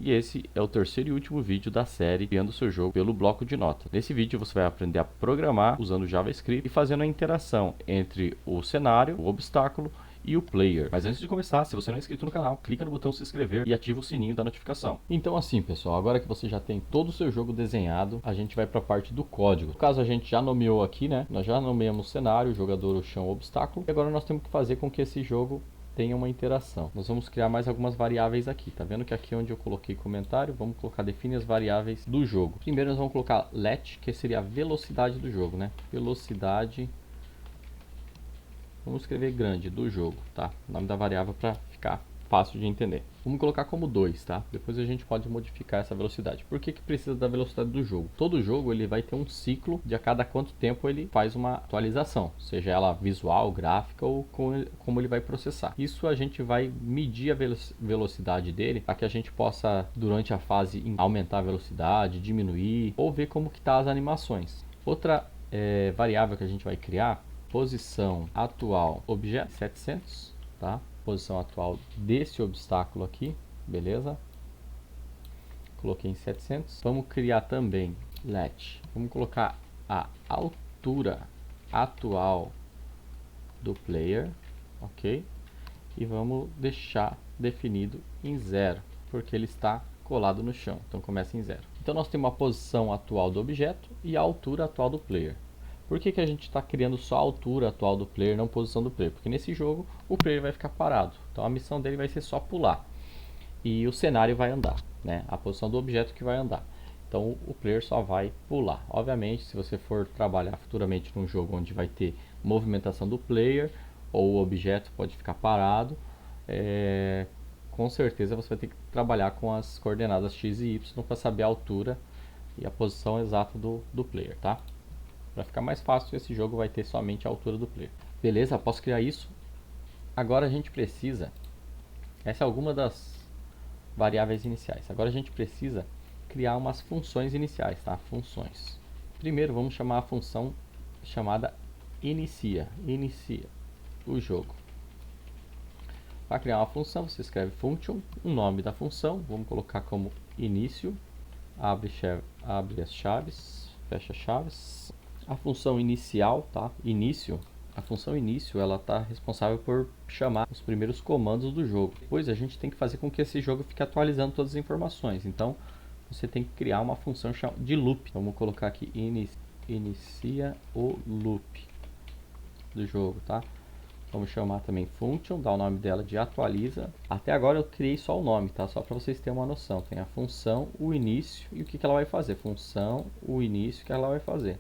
E esse é o terceiro e último vídeo da série Criando Seu Jogo pelo bloco de notas. Nesse vídeo você vai aprender a programar usando JavaScript e fazendo a interação entre o cenário, o obstáculo e o player. Mas antes de começar, se você não é inscrito no canal, clica no botão se inscrever e ativa o sininho da notificação. Então assim, pessoal, agora que você já tem todo o seu jogo desenhado, a gente vai para a parte do código. No caso, a gente já nomeou aqui, né? Nós já nomeamos o cenário, o jogador, o chão, o obstáculo. E agora nós temos que fazer com que esse jogo tenha uma interação. Nós vamos criar mais algumas variáveis aqui. Tá vendo que aqui onde eu coloquei comentário, vamos colocar define as variáveis do jogo. Primeiro nós vamos colocar let, que seria a velocidade do jogo, né? Velocidade, vamos escrever grande, do jogo, tá? O nome da variável para ficar fácil de entender. Vamos colocar como 2, tá? Depois a gente pode modificar essa velocidade. Por que precisa da velocidade do jogo? Todo jogo ele vai ter um ciclo de a cada quanto tempo ele faz uma atualização, seja ela visual, gráfica ou como ele vai processar. Isso a gente vai medir a velocidade dele para que a gente possa, durante a fase, aumentar a velocidade, diminuir ou ver como que tá as animações. Outra variável que a gente vai criar, posição atual objeto 700, tá? Posição atual desse obstáculo aqui, beleza? Coloquei em 700. Vamos criar também let. Vamos colocar a altura atual do player, ok? E vamos deixar definido em 0, porque ele está colado no chão, então começa em 0. Então nós temos a posição atual do objeto e a altura atual do player. Por que a gente está criando só a altura atual do player, não a posição do player? Porque nesse jogo o player vai ficar parado. Então a missão dele vai ser só pular. E o cenário vai andar, né? A posição do objeto que vai andar. Então o player só vai pular. Obviamente, se você for trabalhar futuramente num jogo onde vai ter movimentação do player, ou o objeto pode ficar parado, com certeza você vai ter que trabalhar com as coordenadas x e y para saber a altura e a posição exata do player, tá? Para ficar mais fácil, esse jogo vai ter somente a altura do player. Beleza, posso criar isso. Agora a gente precisa, essa é alguma das variáveis iniciais. Agora a gente precisa criar umas funções iniciais, tá? Funções. Primeiro vamos chamar a função chamada inicia o jogo. Para criar uma função, você escreve function, o nome da função, vamos colocar como início, abre as chaves, fecha chaves. A função inicial, tá? A função início, ela está responsável por chamar os primeiros comandos do jogo. Depois a gente tem que fazer com que esse jogo fique atualizando todas as informações. Então, você tem que criar uma função de loop. Vamos colocar aqui inicia o loop do jogo, tá? Vamos chamar também function, dar o nome dela de atualiza. Até agora eu criei só o nome, tá? Só para vocês terem uma noção. Tem a função, o início e o que ela vai fazer. Função, o início, o que ela vai fazer.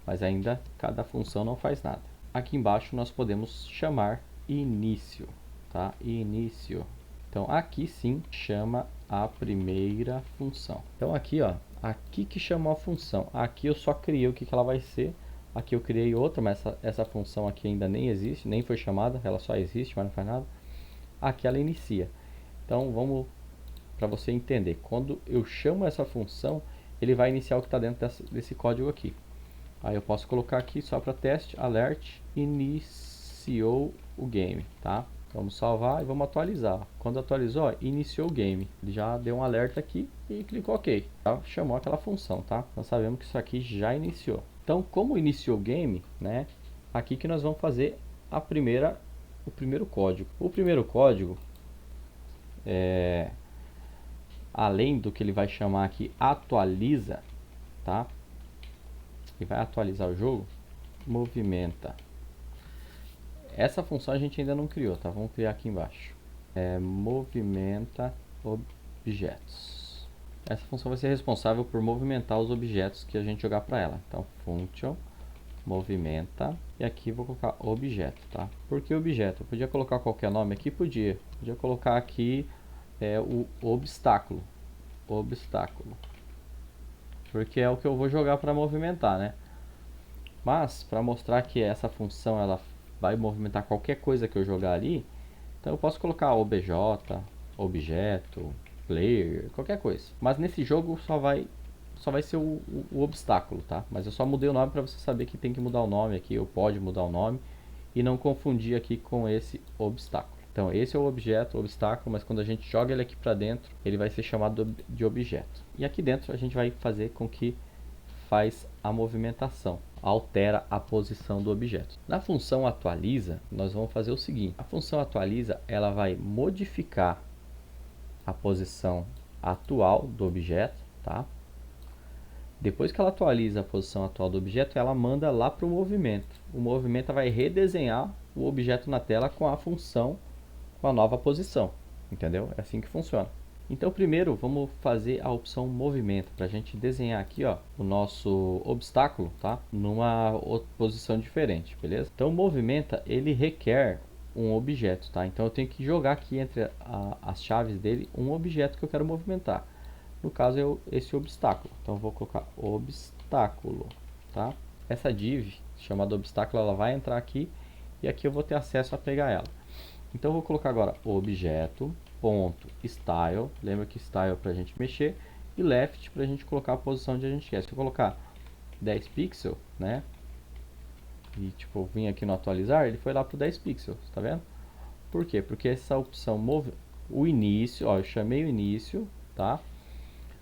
Mas ainda cada função não faz nada. Aqui embaixo nós podemos chamar início, tá? Início. Então aqui sim chama a primeira função. Então aqui, ó, aqui que chamou a função. Aqui eu só criei o que ela vai ser. Aqui eu criei outra, mas essa função aqui ainda nem existe, nem foi chamada, ela só existe, mas não faz nada. Aqui ela inicia. Então vamos, para você entender, quando eu chamo essa função, ele vai iniciar o que está dentro desse código aqui. Aí eu posso colocar aqui só para teste, alert, iniciou o game, tá? Vamos salvar e vamos atualizar. Quando atualizou, ó, iniciou o game. Ele já deu um alerta aqui e clicou OK. Tá? Chamou aquela função, tá? Nós sabemos que isso aqui já iniciou. Então, como iniciou o game, né? Aqui que nós vamos fazer o primeiro código. O primeiro código, além do que ele vai chamar aqui atualiza, tá? E vai atualizar o jogo, movimenta. Essa função a gente ainda não criou, tá? Vamos criar aqui embaixo. Movimenta objetos. Essa função vai ser responsável por movimentar os objetos que a gente jogar para ela. Então, function, movimenta. E aqui vou colocar objeto, tá? Por que objeto? Eu podia colocar qualquer nome aqui? Podia. Podia colocar aqui o obstáculo. Obstáculo. Porque é o que eu vou jogar para movimentar, né? Mas, para mostrar que essa função ela vai movimentar qualquer coisa que eu jogar ali, então eu posso colocar obj, objeto, player, qualquer coisa. Mas nesse jogo só vai ser o obstáculo, tá? Mas eu só mudei o nome para você saber que tem que mudar o nome aqui, ou pode mudar o nome, e não confundir aqui com esse obstáculo. Então esse é o objeto, o obstáculo, mas quando a gente joga ele aqui para dentro, ele vai ser chamado de objeto. E aqui dentro a gente vai fazer com que faz a movimentação, altera a posição do objeto. Na função atualiza, nós vamos fazer o seguinte: a função atualiza, ela vai modificar a posição atual do objeto, tá? Depois que ela atualiza a posição atual do objeto, ela manda lá para o movimento. O movimento vai redesenhar o objeto na tela com a função, com a nova posição, entendeu? É assim que funciona. Então primeiro vamos fazer a opção movimento, para a gente desenhar aqui, ó, o nosso obstáculo, tá? Numa outra posição diferente, beleza? Então movimenta, ele requer um objeto, tá? Então eu tenho que jogar aqui entre as chaves dele um objeto que eu quero movimentar. No caso é esse obstáculo. Então eu vou colocar obstáculo, tá? Essa div chamada obstáculo, ela vai entrar aqui e aqui eu vou ter acesso a pegar ela. Então eu vou colocar agora objeto ponto style, lembra que style é para a gente mexer, e left para a gente colocar a posição onde a gente quer. Se eu colocar 10 pixels, né, e tipo vim aqui no atualizar, ele foi lá para 10 pixels, tá vendo? Por quê? Porque essa opção move o início, ó, eu chamei o início, tá?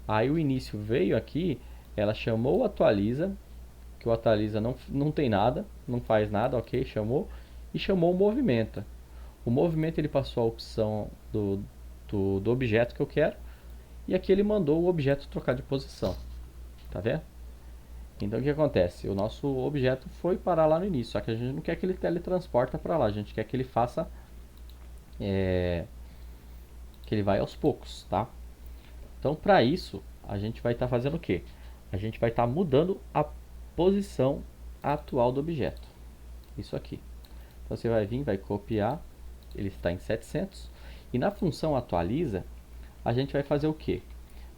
Aí o início veio aqui, ela chamou o atualiza, que o atualiza não tem nada, não faz nada, ok, chamou, e chamou o movimenta. O movimento ele passou a opção do objeto que eu quero, e aqui ele mandou o objeto trocar de posição, tá vendo? Então o que acontece? O nosso objeto foi parar lá no início, só que a gente não quer que ele teletransporta para lá, a gente quer que ele faça, que ele vai aos poucos, tá? Então para isso a gente vai estar fazendo o que? A gente vai estar mudando a posição atual do objeto, isso aqui. Então você vai vir, vai copiar, ele está em 700, e na função atualiza a gente vai fazer o que?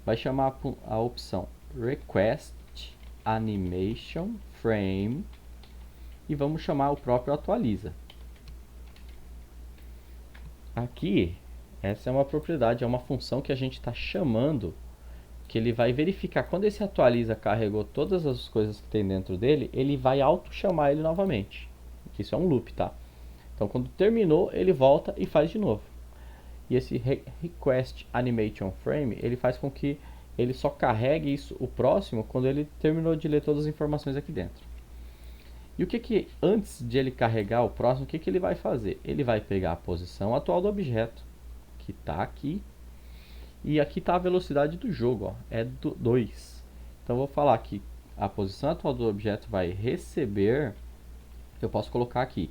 Vai chamar a opção request animation frame e vamos chamar o próprio atualiza. Aqui essa é uma propriedade, é uma função que a gente está chamando, que ele vai verificar quando esse atualiza carregou todas as coisas que tem dentro dele, ele vai auto chamar ele novamente. Isso é um loop, tá? Então quando terminou, ele volta e faz de novo. E esse request animation frame, ele faz com que ele só carregue isso, o próximo, quando ele terminou de ler todas as informações aqui dentro. E o que antes de ele carregar o próximo, o que ele vai fazer? Ele vai pegar a posição atual do objeto, que está aqui, e aqui está a velocidade do jogo, ó, é 2. Então eu vou falar que a posição atual do objeto vai receber, eu posso colocar aqui,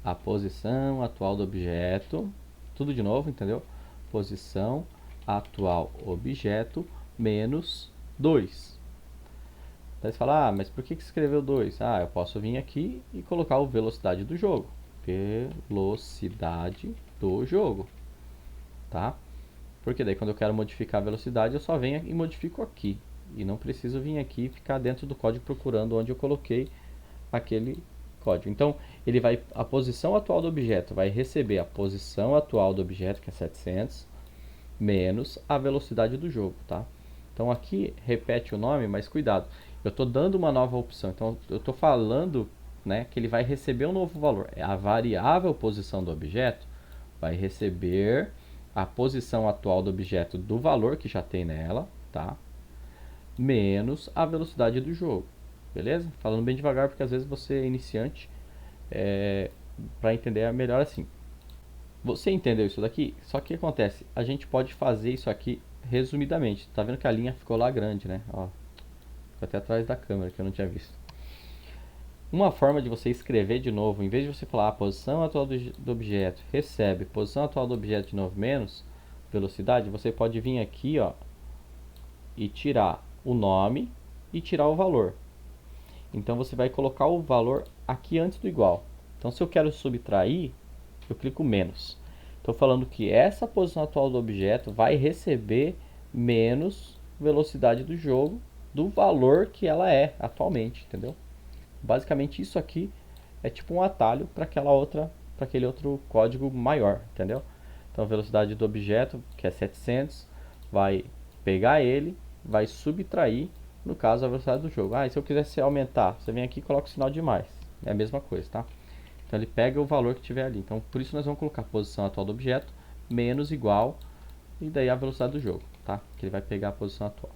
a posição atual do objeto, tudo de novo, entendeu? Posição atual objeto menos 2. Daí você fala, mas por que escreveu 2? Ah, eu posso vir aqui e colocar o velocidade do jogo. Velocidade do jogo, tá? Porque daí quando eu quero modificar a velocidade, eu só venho e modifico aqui. E não preciso vir aqui e ficar dentro do código procurando onde eu coloquei aquele código. Então, ele vai, a posição atual do objeto vai receber a posição atual do objeto, que é 700, menos a velocidade do jogo, tá? Então aqui repete o nome, mas cuidado, eu estou dando uma nova opção. Então eu estou falando, né, que ele vai receber um novo valor. A variável posição do objeto vai receber a posição atual do objeto do valor que já tem nela, tá? Menos a velocidade do jogo. Beleza? Falando bem devagar, porque às vezes você é iniciante, para entender é melhor assim. Você entendeu isso daqui? Só que acontece, a gente pode fazer isso aqui resumidamente. Tá vendo que a linha ficou lá grande, né? Ó, ficou até atrás da câmera que eu não tinha visto. Uma forma de você escrever de novo, em vez de você falar a posição atual do objeto recebe posição atual do objeto de novo menos velocidade, você pode vir aqui, ó, e tirar o nome e tirar o valor. Então você vai colocar o valor aqui antes do igual. Então se eu quero subtrair, eu clico menos. Estou falando que essa posição atual do objeto vai receber menos velocidade do jogo do valor que ela é atualmente, entendeu? Basicamente isso aqui é tipo um atalho para aquele outro código maior, entendeu? Então a velocidade do objeto, que é 700, vai pegar ele, vai subtrair, no caso, a velocidade do jogo. Ah, e se eu quisesse aumentar, você vem aqui e coloca o sinal de mais. É a mesma coisa, tá? Então ele pega o valor que tiver ali. Então por isso nós vamos colocar a posição atual do objeto menos igual e daí a velocidade do jogo, tá? Que ele vai pegar a posição atual.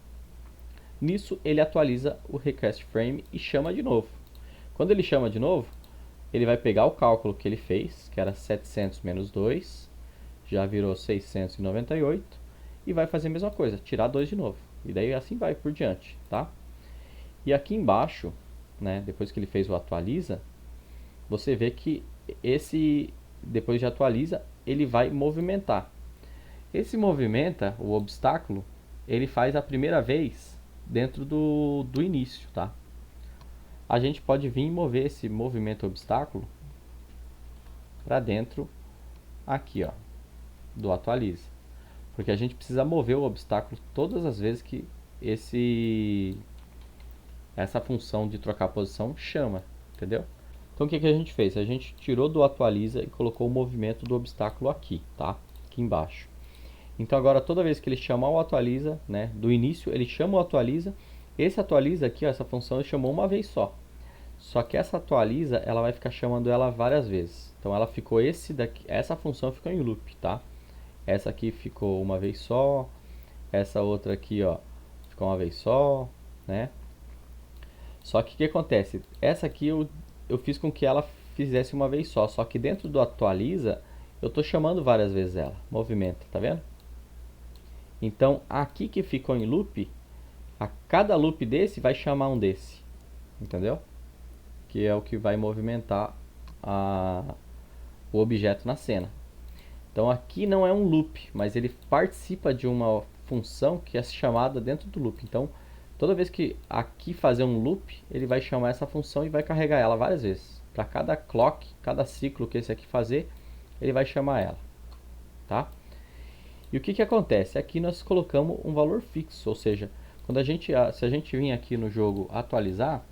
Nisso ele atualiza o request frame e chama de novo. Quando ele chama de novo, ele vai pegar o cálculo que ele fez, que era 700 menos 2, já virou 698, e vai fazer a mesma coisa, tirar 2 de novo. E daí assim vai por diante, tá? E aqui embaixo, né, depois que ele fez o atualiza, você vê que depois de atualiza, ele vai movimentar. Esse movimenta, o obstáculo, ele faz a primeira vez dentro do início, tá? A gente pode vir e mover esse movimento obstáculo para dentro aqui, ó, do atualiza. Porque a gente precisa mover o obstáculo todas as vezes que essa função de trocar posição chama, entendeu? Então o que a gente fez? A gente tirou do atualiza e colocou o movimento do obstáculo aqui, tá? Aqui embaixo. Então agora toda vez que ele chamar o atualiza, né, do início ele chama o atualiza, esse atualiza aqui, ó, essa função ele chamou uma vez só. Só que essa atualiza, ela vai ficar chamando ela várias vezes. Então ela ficou essa função ficou em loop, tá? Essa aqui ficou uma vez só, essa outra aqui, ó, ficou uma vez só, né? Só que o que acontece? Essa aqui eu fiz com que ela fizesse uma vez só que dentro do atualiza, eu tô chamando várias vezes ela, movimenta, tá vendo? Então, aqui que ficou em loop, a cada loop desse vai chamar um desse, entendeu? Que é o que vai movimentar o objeto na cena. Então aqui não é um loop, mas ele participa de uma função que é chamada dentro do loop. Então, toda vez que aqui fazer um loop, ele vai chamar essa função e vai carregar ela várias vezes. Para cada clock, cada ciclo que esse aqui fazer, ele vai chamar ela, tá? E o que acontece? Aqui nós colocamos um valor fixo, ou seja, se a gente vir aqui no jogo atualizar,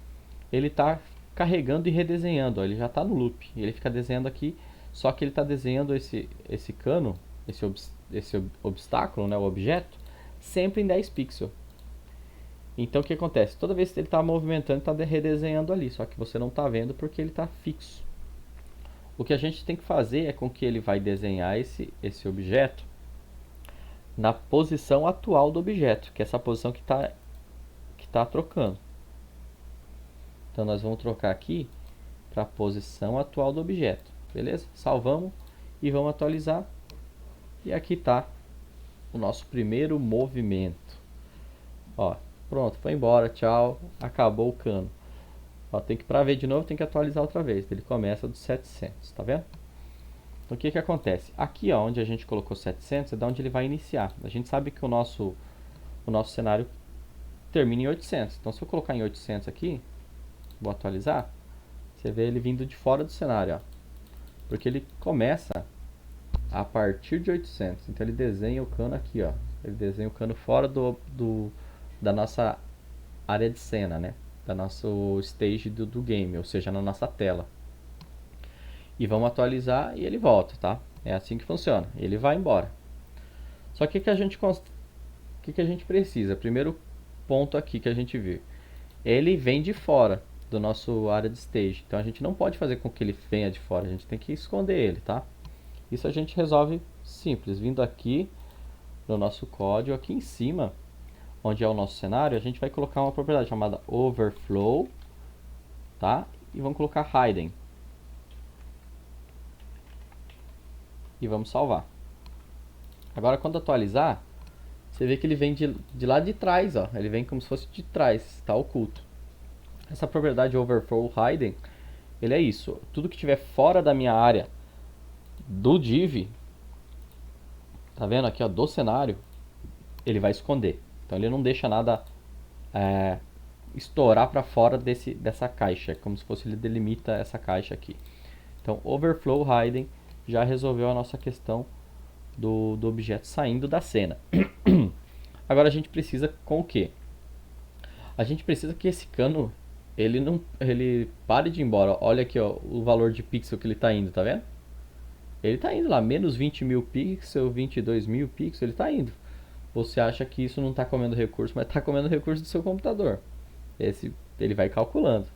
ele está carregando e redesenhando, ó, ele já está no loop, ele fica desenhando aqui, só que ele está desenhando esse cano, esse obstáculo, né, o objeto, sempre em 10 pixels. Então o que acontece? Toda vez que ele está movimentando, está redesenhando ali, só que você não está vendo porque ele está fixo. O que a gente tem que fazer é com que ele vai desenhar esse objeto na posição atual do objeto, que é essa posição que tá trocando. Então nós vamos trocar aqui para a posição atual do objeto, beleza? Salvamos e vamos atualizar. E aqui está o nosso primeiro movimento. Ó, pronto, foi embora, tchau, acabou o cano. Ó, para ver de novo tem que atualizar outra vez. Ele começa dos 700, tá vendo? Então o que acontece? Aqui, ó, onde a gente colocou 700 é da onde ele vai iniciar. A gente sabe que o nosso cenário termina em 800. Então se eu colocar em 800 aqui, vou atualizar, você vê ele vindo de fora do cenário, ó. Porque ele começa a partir de 800. Então ele desenha o cano aqui, ó. Ele desenha o cano fora da nossa área de cena, né? Da nosso stage do game, ou seja, na nossa tela. E vamos atualizar e ele volta, tá? É assim que funciona. Ele vai embora. Só que a gente precisa? Primeiro ponto aqui que a gente viu. Ele vem de fora do nosso área de stage. Então a gente não pode fazer com que ele venha de fora. A gente tem que esconder ele, tá? Isso a gente resolve simples. Vindo aqui no nosso código, aqui em cima, onde é o nosso cenário, a gente vai colocar uma propriedade chamada overflow, tá? E vamos colocar hidden. E vamos salvar. Agora quando atualizar, você vê que ele vem de lá de trás, ó. Ele vem como se fosse de trás, está oculto. Essa propriedade overflow hidden, ele é isso. Tudo que estiver fora da minha área do div, tá vendo aqui, ó, do cenário, ele vai esconder. Então ele não deixa nada estourar para fora dessa caixa, como se fosse ele delimita essa caixa aqui. Então overflow hidden já resolveu a nossa questão do objeto saindo da cena. Agora a gente precisa com o quê? A gente precisa que esse cano ele pare de ir embora. Olha aqui, ó, o valor de pixel que ele está indo, tá vendo? Ele está indo lá, menos 20 mil pixels, 22 mil pixels, ele está indo. Você acha que isso não está comendo recurso, mas está comendo recurso do seu computador. Ele vai calculando.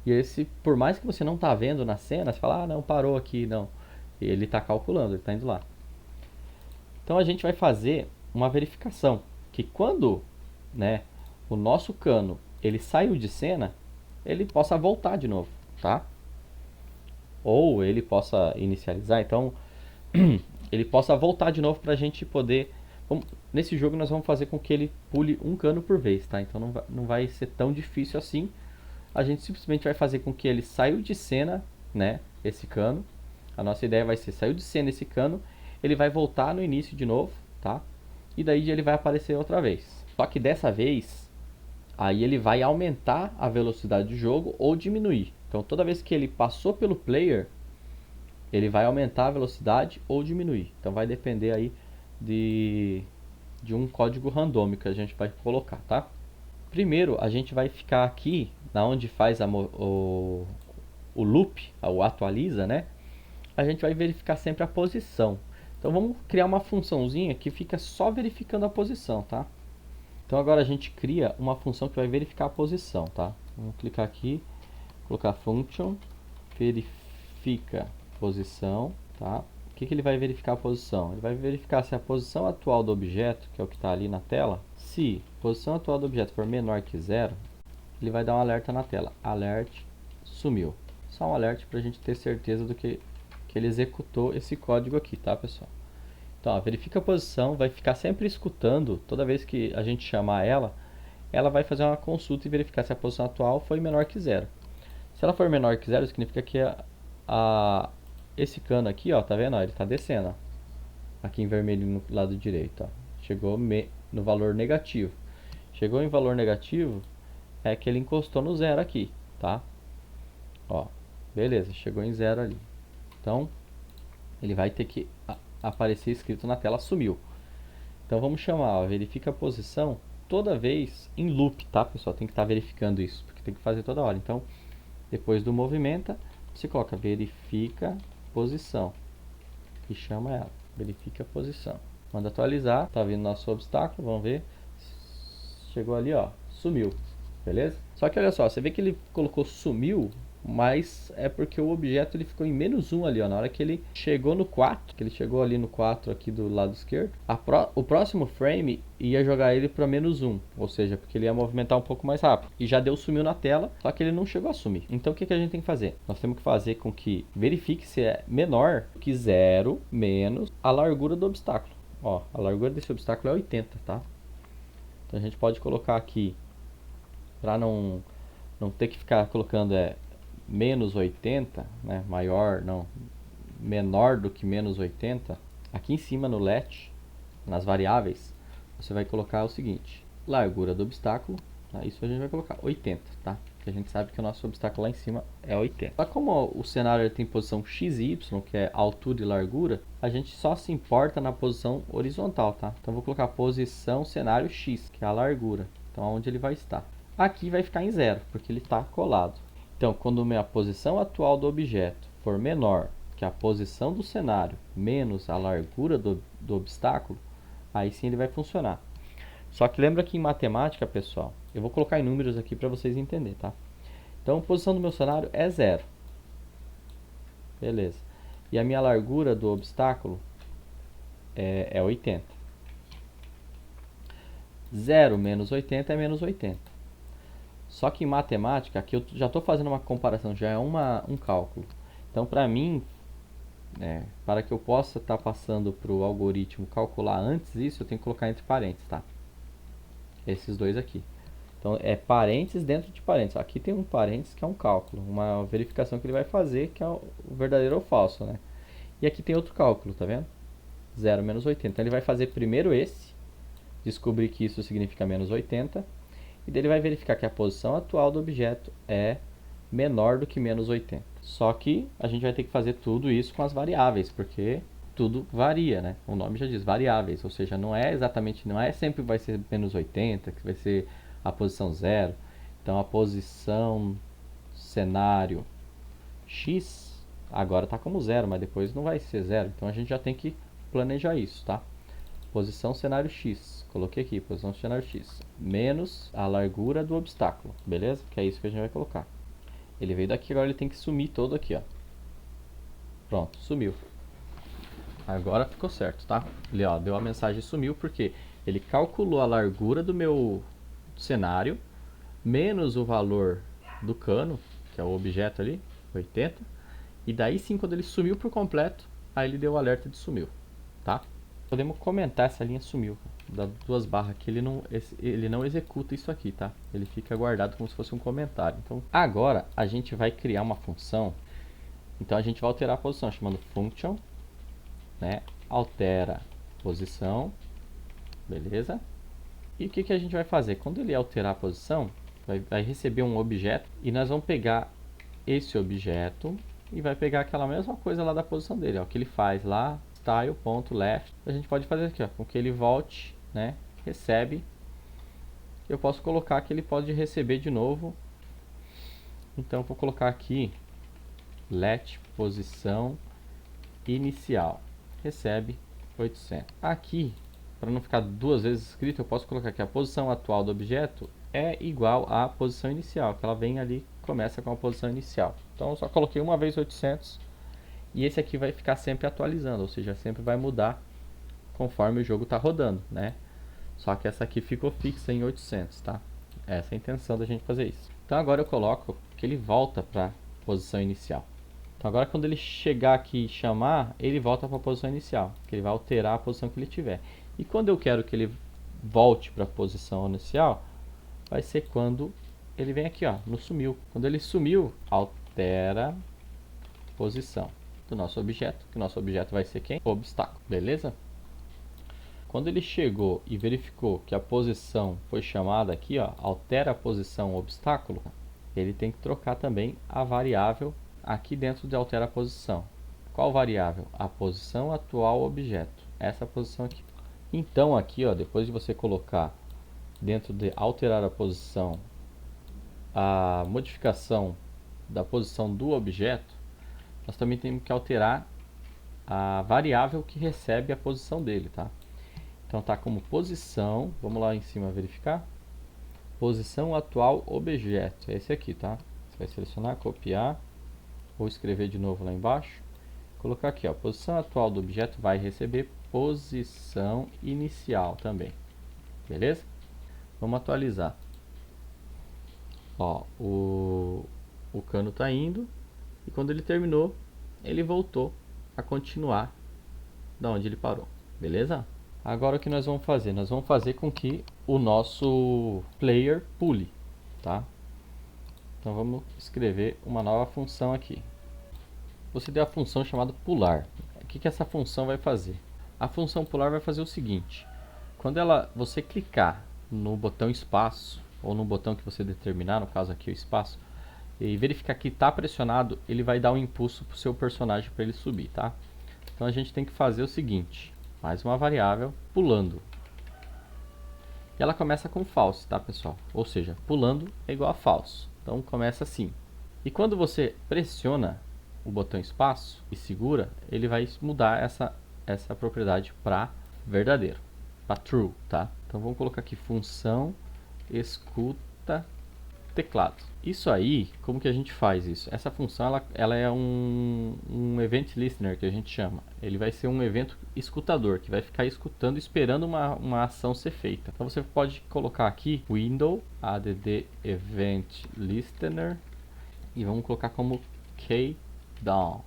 E esse, por mais que você não tá vendo na cena, você fala, ah, não, parou aqui, não. Ele está calculando, ele está indo lá. Então a gente vai fazer uma verificação, que quando, né, o nosso cano ele saiu de cena, ele possa voltar de novo, tá? Ou ele possa inicializar, então ele possa voltar de novo para a gente poder. Nesse jogo nós vamos fazer com que ele pule um cano por vez, tá? Então não vai ser tão difícil assim. A gente simplesmente vai fazer com que ele saiu de cena, né? Esse cano. A nossa ideia vai ser, saiu de cena esse cano, ele vai voltar no início de novo, tá? E daí ele vai aparecer outra vez. Só que dessa vez, aí ele vai aumentar a velocidade do jogo ou diminuir. Então toda vez que ele passou pelo player, ele vai aumentar a velocidade ou diminuir. Então vai depender aí de um código randômico que a gente vai colocar, tá? Primeiro a gente vai ficar aqui, na onde faz o loop, o atualiza, né? A gente vai verificar sempre a posição. Então vamos criar uma funçãozinha que fica só verificando a posição, tá? Então agora a gente cria uma função que vai verificar a posição, tá? Vamos clicar aqui, colocar function, verifica posição, tá? O que ele vai verificar a posição? Ele vai verificar se a posição atual do objeto, que é o que está ali na tela, se a posição atual do objeto for menor que 0, ele vai dar um alerta na tela. Alert sumiu. Só um alerta para a gente ter certeza do que ele executou esse código aqui, tá, pessoal? Então, ó, verifica a posição, vai ficar sempre escutando, toda vez que a gente chamar ela, ela vai fazer uma consulta e verificar se a posição atual foi menor que 0. Se ela for menor que 0, significa que esse cano aqui, ó, tá vendo? Ó, ele está descendo, ó, aqui em vermelho no lado direito, ó, chegou no valor negativo. Chegou em valor negativo, é que ele encostou no 0 aqui, tá? Ó, beleza, chegou em 0 ali. Então, ele vai ter que aparecer escrito na tela, sumiu. Então vamos chamar, ó, verifica a posição toda vez em loop, tá, pessoal? Tem que estar verificando isso, porque tem que fazer toda hora. Então, depois do movimenta, você coloca verifica posição e chama ela, verifica a posição. Manda atualizar, tá vindo nosso obstáculo, vamos ver. Chegou ali, ó, sumiu, beleza? Só que olha só, você vê que ele colocou sumiu, mas é porque o objeto ele ficou em -1 ali, ó, na hora que ele chegou no 4, que ele chegou ali no 4 aqui do lado esquerdo, o próximo frame ia jogar ele para -1, ou seja, porque ele ia movimentar um pouco mais rápido, e já deu sumiu na tela, só que ele não chegou a sumir. Então o que a gente tem que fazer? Nós temos que fazer com que verifique se é menor que 0 menos a largura do obstáculo. Ó, a largura desse obstáculo é 80, tá? Então a gente pode colocar aqui, para não ter que ficar colocando menos 80, né, maior, não, menor do que menos 80, aqui em cima no let, nas variáveis, você vai colocar o seguinte, largura do obstáculo, tá? Isso a gente vai colocar 80, tá? Porque a gente sabe que o nosso obstáculo lá em cima é 80. Só como o cenário tem posição x e y, que é altura e largura, a gente só se importa na posição horizontal, tá? Então vou colocar posição cenário x, que é a largura, então onde ele vai estar. Aqui vai ficar em 0, porque ele está colado. Então, quando a posição atual do objeto for menor que a posição do cenário menos a largura do obstáculo, aí sim ele vai funcionar. Só que lembra que em matemática, pessoal, eu vou colocar em números aqui para vocês entenderem, tá? Então, a posição do meu cenário é 0. Beleza. E a minha largura do obstáculo é 80. 0 menos 80 é menos 80. Só que em matemática, aqui eu já estou fazendo uma comparação, já é um cálculo. Então, para mim, para que eu possa estar passando para o algoritmo calcular antes disso, eu tenho que colocar entre parênteses, tá? Esses dois aqui. Então, é parênteses dentro de parênteses. Aqui tem um parênteses que é um cálculo, uma verificação que ele vai fazer, que é o verdadeiro ou falso, né? E aqui tem outro cálculo, tá vendo? 0 menos 80. Então, ele vai fazer primeiro esse, descobrir que isso significa menos 80, e daí ele vai verificar que a posição atual do objeto é menor do que menos 80. Só que a gente vai ter que fazer tudo isso com as variáveis, porque tudo varia, né? O nome já diz variáveis, ou seja, não é sempre vai ser menos 80, que vai ser a posição 0. Então a posição cenário x agora está como 0, mas depois não vai ser 0. Então a gente já tem que planejar isso, tá? Posição cenário x, coloquei aqui, posição cenário x, menos a largura do obstáculo, beleza? Que é isso que a gente vai colocar. Ele veio daqui, agora ele tem que sumir todo aqui, ó. Pronto, sumiu. Agora ficou certo, tá? Ele, ó, deu a mensagem e sumiu porque ele calculou a largura do meu cenário menos o valor do cano, que é o objeto ali, 80. E daí sim, quando ele sumiu por completo, aí ele deu o alerta de sumiu, tá? Podemos comentar essa linha sumiu. Dá duas barras que ele não executa isso aqui, tá? Ele fica guardado como se fosse um comentário. Então, agora a gente vai criar uma função. Então a gente vai alterar a posição, chamando function, né? Altera posição, beleza? E o que a gente vai fazer? Quando ele alterar a posição, vai receber um objeto e nós vamos pegar esse objeto e vai pegar aquela mesma coisa lá da posição dele, ó, que ele faz lá, style.left. A gente pode fazer aqui, ó, com que ele volte, né? Recebe. Eu posso colocar que ele pode receber de novo. Então vou colocar aqui let posição inicial. Recebe 800. Aqui, para não ficar duas vezes escrito, eu posso colocar que a posição atual do objeto é igual à posição inicial, que ela vem ali, começa com a posição inicial. Então eu só coloquei uma vez 800 e esse aqui vai ficar sempre atualizando, ou seja, sempre vai mudar conforme o jogo está rodando, né? Só que essa aqui ficou fixa em 800, tá? Essa é a intenção da gente fazer isso. Então agora eu coloco que ele volta para a posição inicial. Então agora quando ele chegar aqui e chamar, ele volta para a posição inicial, que ele vai alterar a posição que ele tiver. E quando eu quero que ele volte para a posição inicial, vai ser quando ele vem aqui, ó, no sumiu. Quando ele sumiu, altera posição do nosso objeto, que o nosso objeto vai ser quem? O obstáculo, beleza? Quando ele chegou e verificou que a posição foi chamada aqui, ó, altera a posição obstáculo, ele tem que trocar também a variável aqui dentro de altera a posição. Qual variável? A posição atual objeto. Essa posição aqui. Então aqui, ó, depois de você colocar dentro de alterar a posição a modificação da posição do objeto, nós também temos que alterar a variável que recebe a posição dele, tá? Então tá como posição, vamos lá em cima verificar. Posição atual objeto, é esse aqui, tá? Você vai selecionar, copiar, vou escrever de novo lá embaixo. Colocar aqui, ó, posição atual do objeto vai receber posição inicial também. Beleza? Vamos atualizar. Ó, o cano tá indo e quando ele terminou, ele voltou a continuar da onde ele parou. Beleza? Agora o que nós vamos fazer? Nós vamos fazer com que o nosso player pule, tá? Então vamos escrever uma nova função aqui. Você deu a função chamada pular. O que essa função vai fazer? A função pular vai fazer o seguinte: quando você clicar no botão espaço ou no botão que você determinar, no caso aqui o espaço, e verificar que está pressionado, ele vai dar um impulso para o seu personagem para ele subir, tá? Então a gente tem que fazer o seguinte: mais uma variável pulando. E ela começa com false, tá, pessoal? Ou seja, pulando é igual a false. Então começa assim. E quando você pressiona o botão espaço e segura, ele vai mudar essa propriedade para verdadeiro, para true, tá? Então vamos colocar aqui função escuta teclado. Isso aí, como que a gente faz isso? Essa função ela é um event listener, que a gente chama. Ele vai ser um evento escutador, que vai ficar escutando, esperando uma ação ser feita. Então você pode colocar aqui window add event listener e vamos colocar como key down.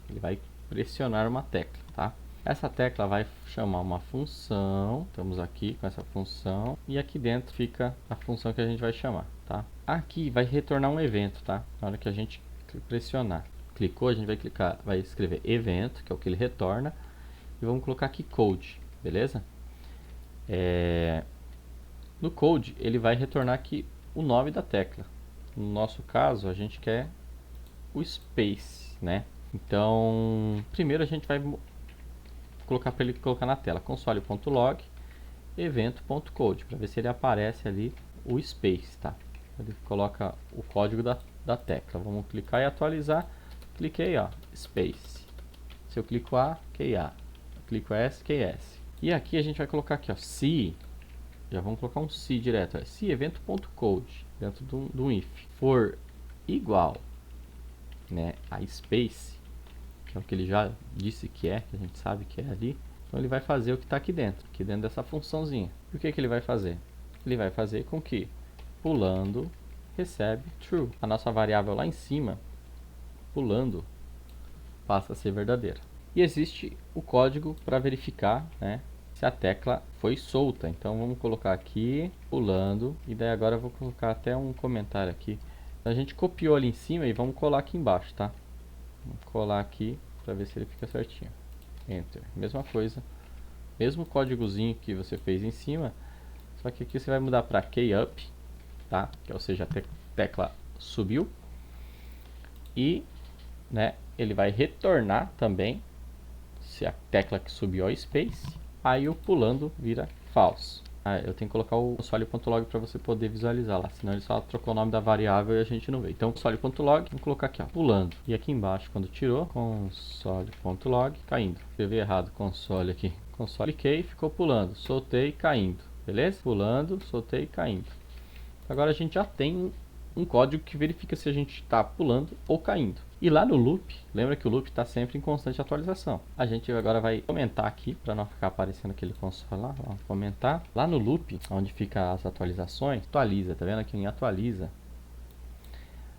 Ele vai pressionar uma tecla, tá? Essa tecla vai chamar uma função. Estamos aqui com essa função e aqui dentro fica a função que a gente vai chamar, tá? Aqui vai retornar um evento, tá? Na hora que a gente pressionar, clicou, a gente vai clicar, vai escrever evento, que é o que ele retorna, e vamos colocar aqui code, beleza? No code ele vai retornar aqui o nome da tecla. No nosso caso a gente quer o space, né? Então primeiro a gente vai colocar para ele colocar na tela console.log evento.code para ver se ele aparece ali o space, tá? Ele coloca o código da tecla. Vamos clicar e atualizar. Cliquei, ó, space. Se eu clico A, QA. Clico S, QS. E aqui a gente vai colocar aqui, ó, se. Já vamos colocar um se direto. Se evento.code dentro do if. For igual, né, a space, que é o que ele já disse que é, que a gente sabe que é ali. Então ele vai fazer o que está aqui dentro dessa funçãozinha. Por que ele vai fazer? Ele vai fazer com que pulando recebe true. A nossa variável lá em cima, pulando, passa a ser verdadeira. E existe o código para verificar, né, se a tecla foi solta. Então vamos colocar aqui, pulando, e daí agora eu vou colocar até um comentário aqui. A gente copiou ali em cima e vamos colar aqui embaixo, tá? Vamos colar aqui para ver se ele fica certinho. Enter. Mesma coisa, mesmo códigozinho que você fez em cima, só que aqui você vai mudar para key up, tá? Que, ou seja, a tecla subiu. E, né, ele vai retornar também se a tecla que subiu é space. Aí o pulando vira false. Eu tenho que colocar o console.log para você poder visualizar lá, senão ele só trocou o nome da variável e a gente não vê. Então console.log, vamos colocar aqui, ó, pulando. E aqui embaixo, quando tirou, console.log, caindo. Escrevi errado, console aqui. Console, cliquei, ficou pulando, soltei, caindo. Beleza? Pulando, soltei, caindo. Agora a gente já tem um código que verifica se a gente está pulando ou caindo. E lá no loop, lembra que o loop está sempre em constante atualização. A gente agora vai comentar aqui, para não ficar aparecendo aquele console lá, ó, comentar. Lá no loop, onde fica as atualizações, atualiza, tá vendo aqui em atualiza?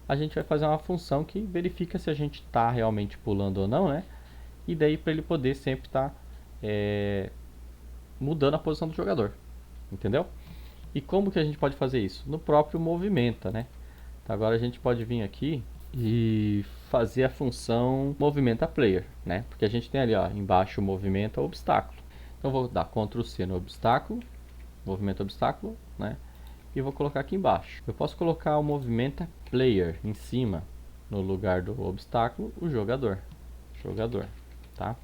A gente vai fazer uma função que verifica se a gente está realmente pulando ou não, né? E daí para ele poder sempre estar mudando a posição do jogador, entendeu? E como que a gente pode fazer isso? No próprio movimenta, né? Então agora a gente pode vir aqui e fazer a função movimenta player, né? Porque a gente tem ali, ó, embaixo movimenta obstáculo. Então vou dar Ctrl C no obstáculo, movimenta obstáculo, né? E vou colocar aqui embaixo. Eu posso colocar o movimenta player em cima, no lugar do obstáculo, o jogador, tá?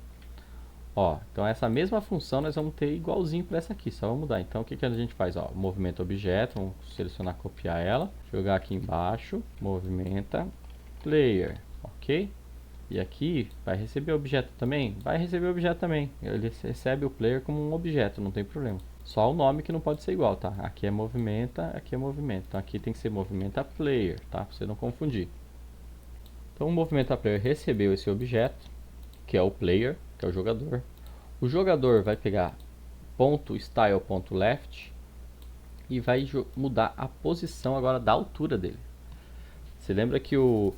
Ó, então essa mesma função nós vamos ter igualzinho para essa aqui, só vamos mudar. Então o que a gente faz? Ó, movimento objeto, vamos selecionar, copiar ela, jogar aqui embaixo, movimenta player, ok? E aqui vai receber objeto também? Vai receber objeto também. Ele recebe o player como um objeto, não tem problema. Só o nome que não pode ser igual, tá? Aqui é movimenta, aqui é movimento. Então aqui tem que ser movimenta player, tá? Para você não confundir. Então o movimenta player recebeu esse objeto, que é o player, que é o jogador. O jogador vai pegar .style.left e vai mudar a posição agora da altura dele. Você lembra que o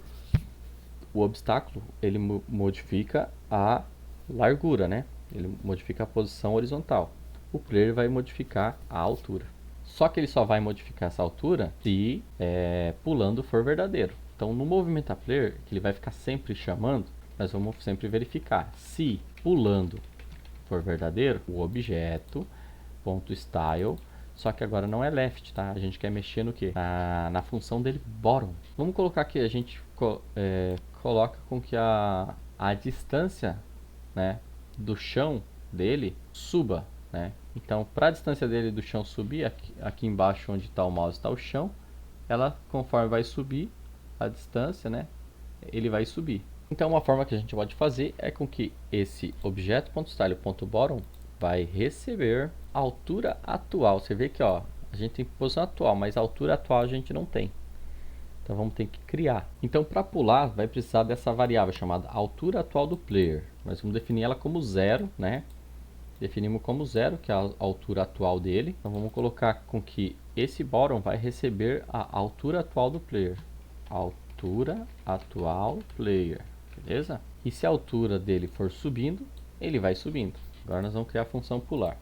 obstáculo ele modifica a largura, né? Ele modifica a posição horizontal. O player vai modificar a altura. Só que ele só vai modificar essa altura se pulando for verdadeiro. Então no movimenta player, que ele vai ficar sempre chamando, nós vamos sempre verificar se pulando for verdadeiro, o objeto .style, só que agora não é left, tá? A gente quer mexer no que? Na função dele bottom. Vamos colocar aqui, a gente coloca com que a distância, né, do chão dele suba, né? Então, para a distância dele do chão subir, aqui embaixo onde está o mouse está o chão, ela conforme vai subir a distância, né, ele vai subir. Então uma forma que a gente pode fazer é com que esse objeto.style.bottom vai receber a altura atual. Você vê que, ó, a gente tem posição atual, mas a altura atual a gente não tem. Então vamos ter que criar. Então para pular vai precisar dessa variável chamada altura atual do player. Nós vamos definir ela como 0, né? Definimos como 0, que é a altura atual dele. Então vamos colocar com que esse bottom vai receber a altura atual do player. Altura atual player. Beleza? E se a altura dele for subindo, ele vai subindo. Agora nós vamos criar a função pular.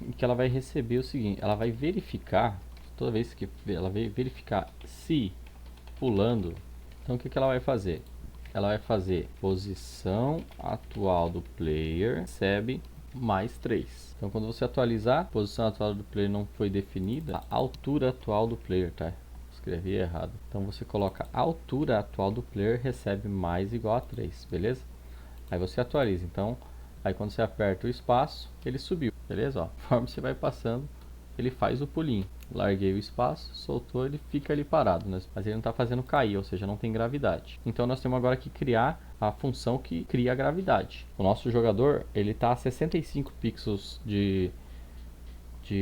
E que ela vai receber o seguinte, ela vai verificar, toda vez que ela vai verificar se pulando, então o que ela vai fazer? Ela vai fazer posição atual do player, recebe mais 3. Então quando você atualizar, a posição atual do player não foi definida, a altura atual do player, tá? Escrevi errado. Então você coloca a altura atual do player recebe mais igual a 3, beleza? Aí você atualiza. Então, aí quando você aperta o espaço, ele subiu, beleza? Ó, conforme você vai passando, ele faz o pulinho. Larguei o espaço, soltou, ele fica ali parado, né? Mas ele não está fazendo cair, ou seja, não tem gravidade. Então nós temos agora que criar a função que cria a gravidade. O nosso jogador, ele está a 65 pixels de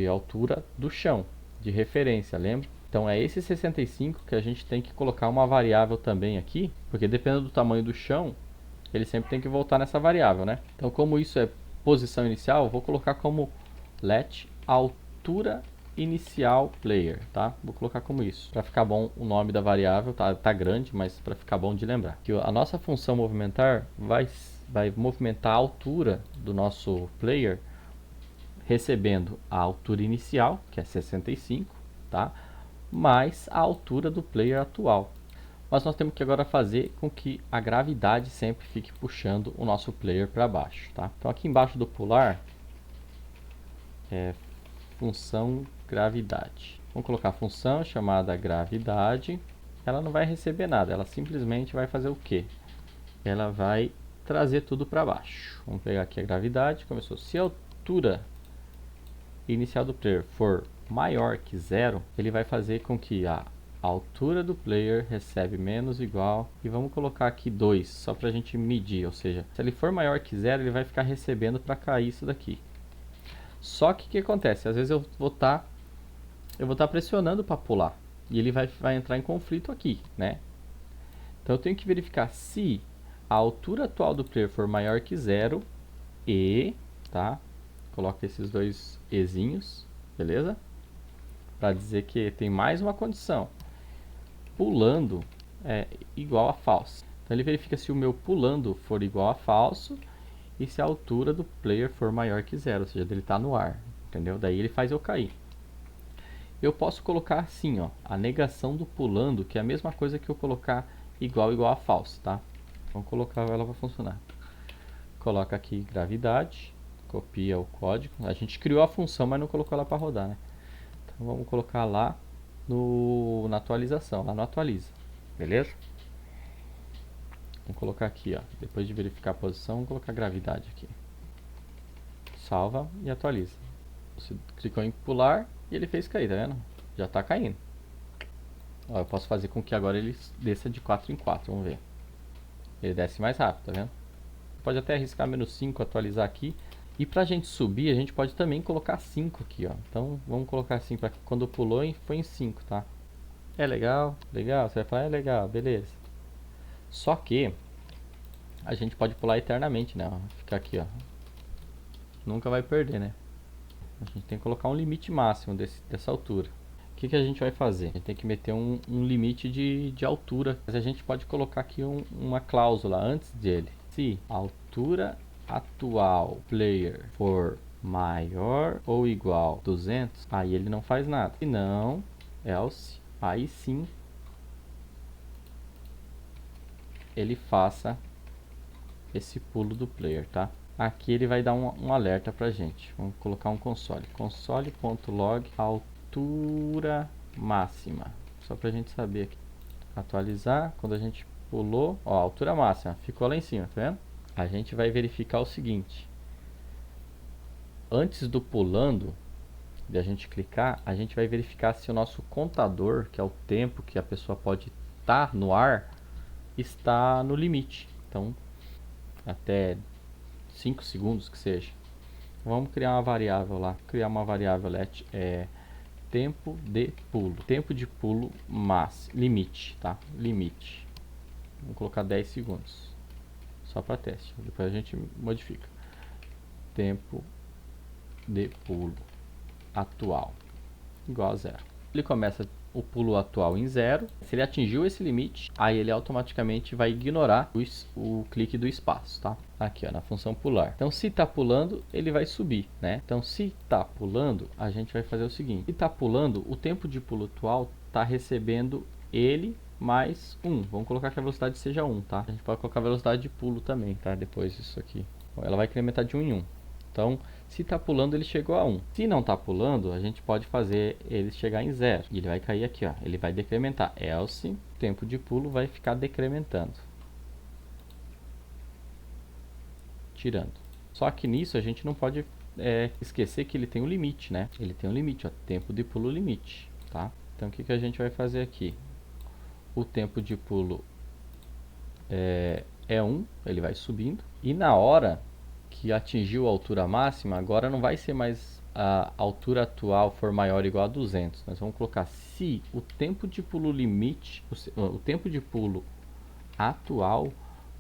altura do chão, de referência, lembra? Então é esse 65 que a gente tem que colocar uma variável também aqui, porque dependendo do tamanho do chão, ele sempre tem que voltar nessa variável, né? Então como isso é posição inicial, eu vou colocar como let altura inicial player, tá? Vou colocar como isso, para ficar bom o nome da variável, tá grande, mas para ficar bom de lembrar. Que a nossa função movimentar vai movimentar a altura do nosso player, recebendo a altura inicial, que é 65, tá? Mais a altura do player atual. Mas nós temos que agora fazer com que a gravidade sempre fique puxando o nosso player para baixo, tá? Então aqui embaixo do pular é função gravidade. Vamos colocar a função chamada gravidade. Ela não vai receber nada, ela simplesmente vai fazer o quê? Ela vai trazer tudo para baixo. Vamos pegar aqui a gravidade, começou. Se a altura inicial do player for maior que zero, ele vai fazer com que a altura do player recebe menos igual, e vamos colocar aqui 2, só para a gente medir, ou seja, se ele for maior que zero, ele vai ficar recebendo para cair isso daqui. Só que o que acontece? Às vezes eu vou estar pressionando para pular, e ele vai entrar em conflito aqui, né? Então eu tenho que verificar se a altura atual do player for maior que zero e, tá? Coloca esses dois ezinhos, beleza? Para dizer que tem mais uma condição. Pulando é igual a falso. Então ele verifica se o meu pulando for igual a falso e se a altura do player for maior que zero, ou seja, ele está no ar, entendeu? Daí ele faz eu cair. Eu posso colocar assim, ó, a negação do pulando, que é a mesma coisa que eu colocar igual a falso, tá? Vamos colocar ela para funcionar. Coloca aqui gravidade, copia o código. A gente criou a função, mas não colocou ela para rodar, né? Então vamos colocar lá na atualização, lá no atualiza, beleza? Vamos colocar aqui, ó, depois de verificar a posição, vamos colocar gravidade aqui. Salva e atualiza. Você clicou em pular e ele fez cair, tá vendo? Já está caindo. Ó, eu posso fazer com que agora ele desça de 4 em 4, vamos ver. Ele desce mais rápido, tá vendo? Pode até arriscar menos 5, atualizar aqui. E pra gente subir, a gente pode também colocar 5 aqui, ó. Então, vamos colocar assim, para quando pulou, foi em 5, tá? É legal, legal. Você vai falar, é legal, beleza. Só que a gente pode pular eternamente, né? Ficar aqui, ó. Nunca vai perder, né? A gente tem que colocar um limite máximo dessa altura. O que a gente vai fazer? A gente tem que meter um limite de altura. Mas a gente pode colocar aqui uma cláusula antes dele. Se a altura atual player for maior ou igual a 200, aí ele não faz nada. Se não, else, aí sim ele faça esse pulo do player, tá? Aqui ele vai dar um alerta pra gente. Vamos colocar um console. Console.log altura máxima. Só pra gente saber aqui. Atualizar. Quando a gente pulou, ó, altura máxima. Ficou lá em cima, tá vendo? A gente vai verificar o seguinte. Antes do pulando, de a gente clicar, a gente vai verificar se o nosso contador, que é o tempo que a pessoa pode estar no ar, está no limite. Então, até 5 segundos que seja. Vamos criar uma variável lá. Criar uma variável let tempo de pulo. Tempo de pulo máximo. Limite, tá? Limite. Vamos colocar 10 segundos. Só para teste. Depois a gente modifica. Tempo de pulo atual igual a 0. Ele começa o pulo atual em 0. Se ele atingiu esse limite, aí ele automaticamente vai ignorar o clique do espaço, tá? Aqui, ó, na função pular. Então, se tá pulando, ele vai subir, né? Então, se tá pulando, a gente vai fazer o seguinte. Se tá pulando, o tempo de pulo atual tá recebendo ele mais 1. Vamos colocar que a velocidade seja 1, tá? A gente pode colocar a velocidade de pulo também, tá? Depois disso aqui. Bom, ela vai incrementar de 1 em 1. Então, se está pulando, ele chegou a 1. Se não está pulando, a gente pode fazer ele chegar em 0. E ele vai cair aqui, ó. Ele vai decrementar. Else, o tempo de pulo vai ficar decrementando. Tirando. Só que nisso a gente não pode esquecer que ele tem um limite, né? Ele tem um limite, ó. Tempo de pulo limite, tá? Então, o que a gente vai fazer aqui? O tempo de pulo é 1. Ele vai subindo. E na hora que atingiu a altura máxima, agora não vai ser mais a altura atual for maior ou igual a 200, nós vamos colocar se o tempo de pulo limite, o tempo de pulo atual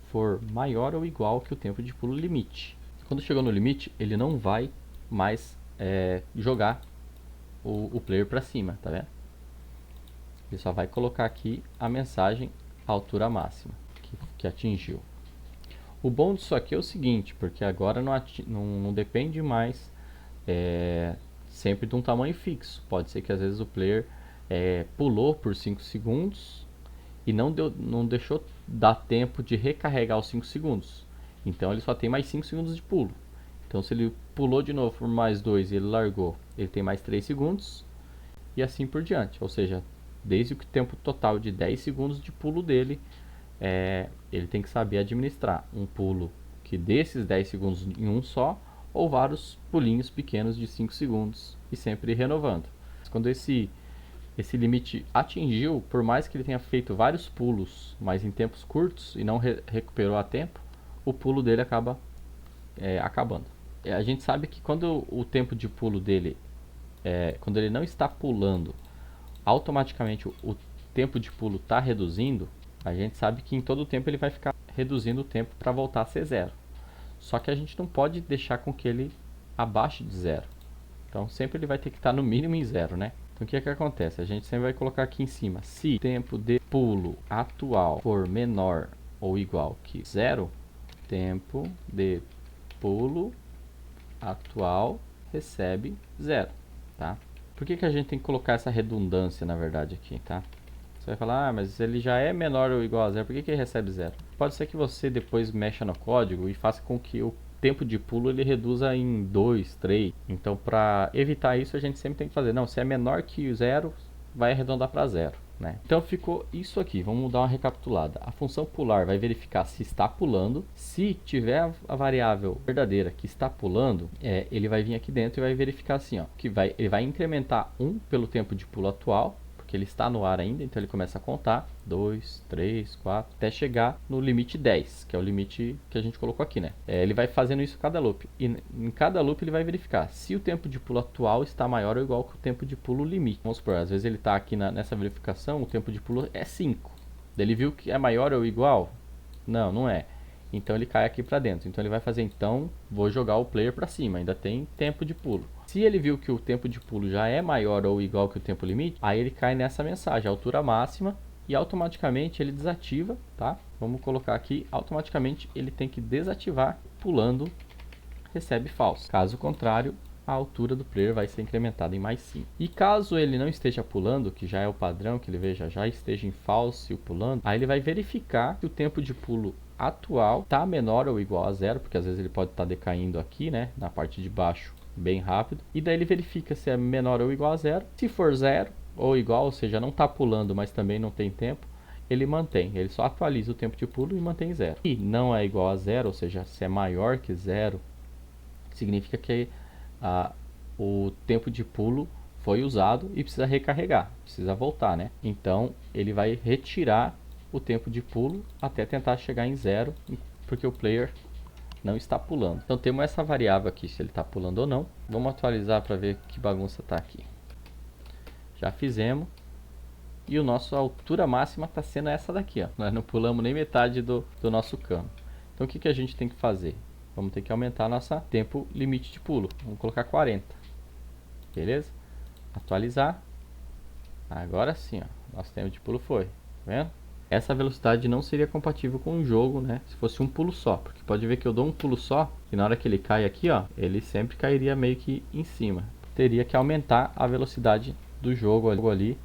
for maior ou igual que o tempo de pulo limite. Quando chegou no limite, ele não vai mais jogar o player para cima, tá vendo? Ele só vai colocar aqui a mensagem altura máxima que atingiu. O bom disso aqui é o seguinte, porque agora não depende mais sempre de um tamanho fixo. Pode ser que às vezes o player pulou por 5 segundos e não deixou dar tempo de recarregar os 5 segundos. Então ele só tem mais 5 segundos de pulo. Então se ele pulou de novo por mais 2 e ele largou, ele tem mais 3 segundos e assim por diante. Ou seja, desde o tempo total de 10 segundos de pulo dele, ele tem que saber administrar um pulo que desses 10 segundos em um só, ou vários pulinhos pequenos de 5 segundos e sempre renovando. Quando esse limite atingiu, por mais que ele tenha feito vários pulos, mas em tempos curtos e não recuperou a tempo, o pulo dele acaba acabando. A gente sabe que quando o tempo de pulo dele, quando ele não está pulando, automaticamente o tempo de pulo está reduzindo. A gente sabe que em todo o tempo ele vai ficar reduzindo o tempo para voltar a ser zero. Só que a gente não pode deixar com que ele abaixe de zero. Então sempre ele vai ter que estar no mínimo em zero, né? Então o que acontece? A gente sempre vai colocar aqui em cima, se o tempo de pulo atual for menor ou igual que zero, tempo de pulo atual recebe zero, tá? Por que a gente tem que colocar essa redundância, na verdade, aqui, tá? Você vai falar, mas ele já é menor ou igual a zero, por que ele recebe zero? Pode ser que você depois mexa no código e faça com que o tempo de pulo ele reduza em 2, 3. Então, para evitar isso, a gente sempre tem que fazer, não, se é menor que zero, vai arredondar para zero, né? Então, ficou isso aqui. Vamos dar uma recapitulada. A função pular vai verificar se está pulando. Se tiver a variável verdadeira que está pulando, ele vai vir aqui dentro e vai verificar assim, ó, que ele vai incrementar 1 pelo tempo de pulo atual, porque ele está no ar ainda, então ele começa a contar 2, 3, 4, até chegar no limite 10, que é o limite que a gente colocou aqui, né? Ele vai fazendo isso cada loop, e em cada loop ele vai verificar se o tempo de pulo atual está maior ou igual que o tempo de pulo limite. Vamos supor, às vezes ele está aqui nessa verificação, o tempo de pulo é 5. Ele viu que é maior ou igual? Não, não é. Então ele cai aqui para dentro. Então ele vai fazer, então, vou jogar o player para cima, ainda tem tempo de pulo. Se ele viu que o tempo de pulo já é maior ou igual que o tempo limite, aí ele cai nessa mensagem, altura máxima, e automaticamente ele desativa, tá? Vamos colocar aqui, automaticamente ele tem que desativar, pulando, recebe falso. Caso contrário, a altura do player vai ser incrementada em mais 5. E caso ele não esteja pulando, que já é o padrão, que ele veja já esteja em falso e pulando, aí ele vai verificar que o tempo de pulo atual está menor ou igual a zero, porque às vezes ele pode estar decaindo aqui, né, na parte de baixo, bem rápido. E daí ele verifica se é menor ou igual a zero. Se for zero ou igual, ou seja, não está pulando, mas também não tem tempo, ele mantém. Ele só atualiza o tempo de pulo e mantém zero. E não é igual a zero, ou seja, se é maior que zero, significa que o tempo de pulo foi usado e precisa recarregar, precisa voltar, né? Então ele vai retirar o tempo de pulo até tentar chegar em zero, porque o player não está pulando. Então temos essa variável aqui, se ele está pulando ou não. Vamos atualizar para ver que bagunça está aqui. Já fizemos. E a nossa altura máxima está sendo essa daqui, ó. Nós não pulamos nem metade do nosso cano. Então o que a gente tem que fazer? Vamos ter que aumentar nosso tempo limite de pulo. Vamos colocar 40. Beleza? Atualizar. Agora sim, ó. Nosso tempo de pulo foi. Tá vendo? Essa velocidade não seria compatível com o jogo, né? Se fosse um pulo só. Porque pode ver que eu dou um pulo só. E na hora que ele cai aqui, ó. Ele sempre cairia meio que em cima. Teria que aumentar a velocidade do jogo ali.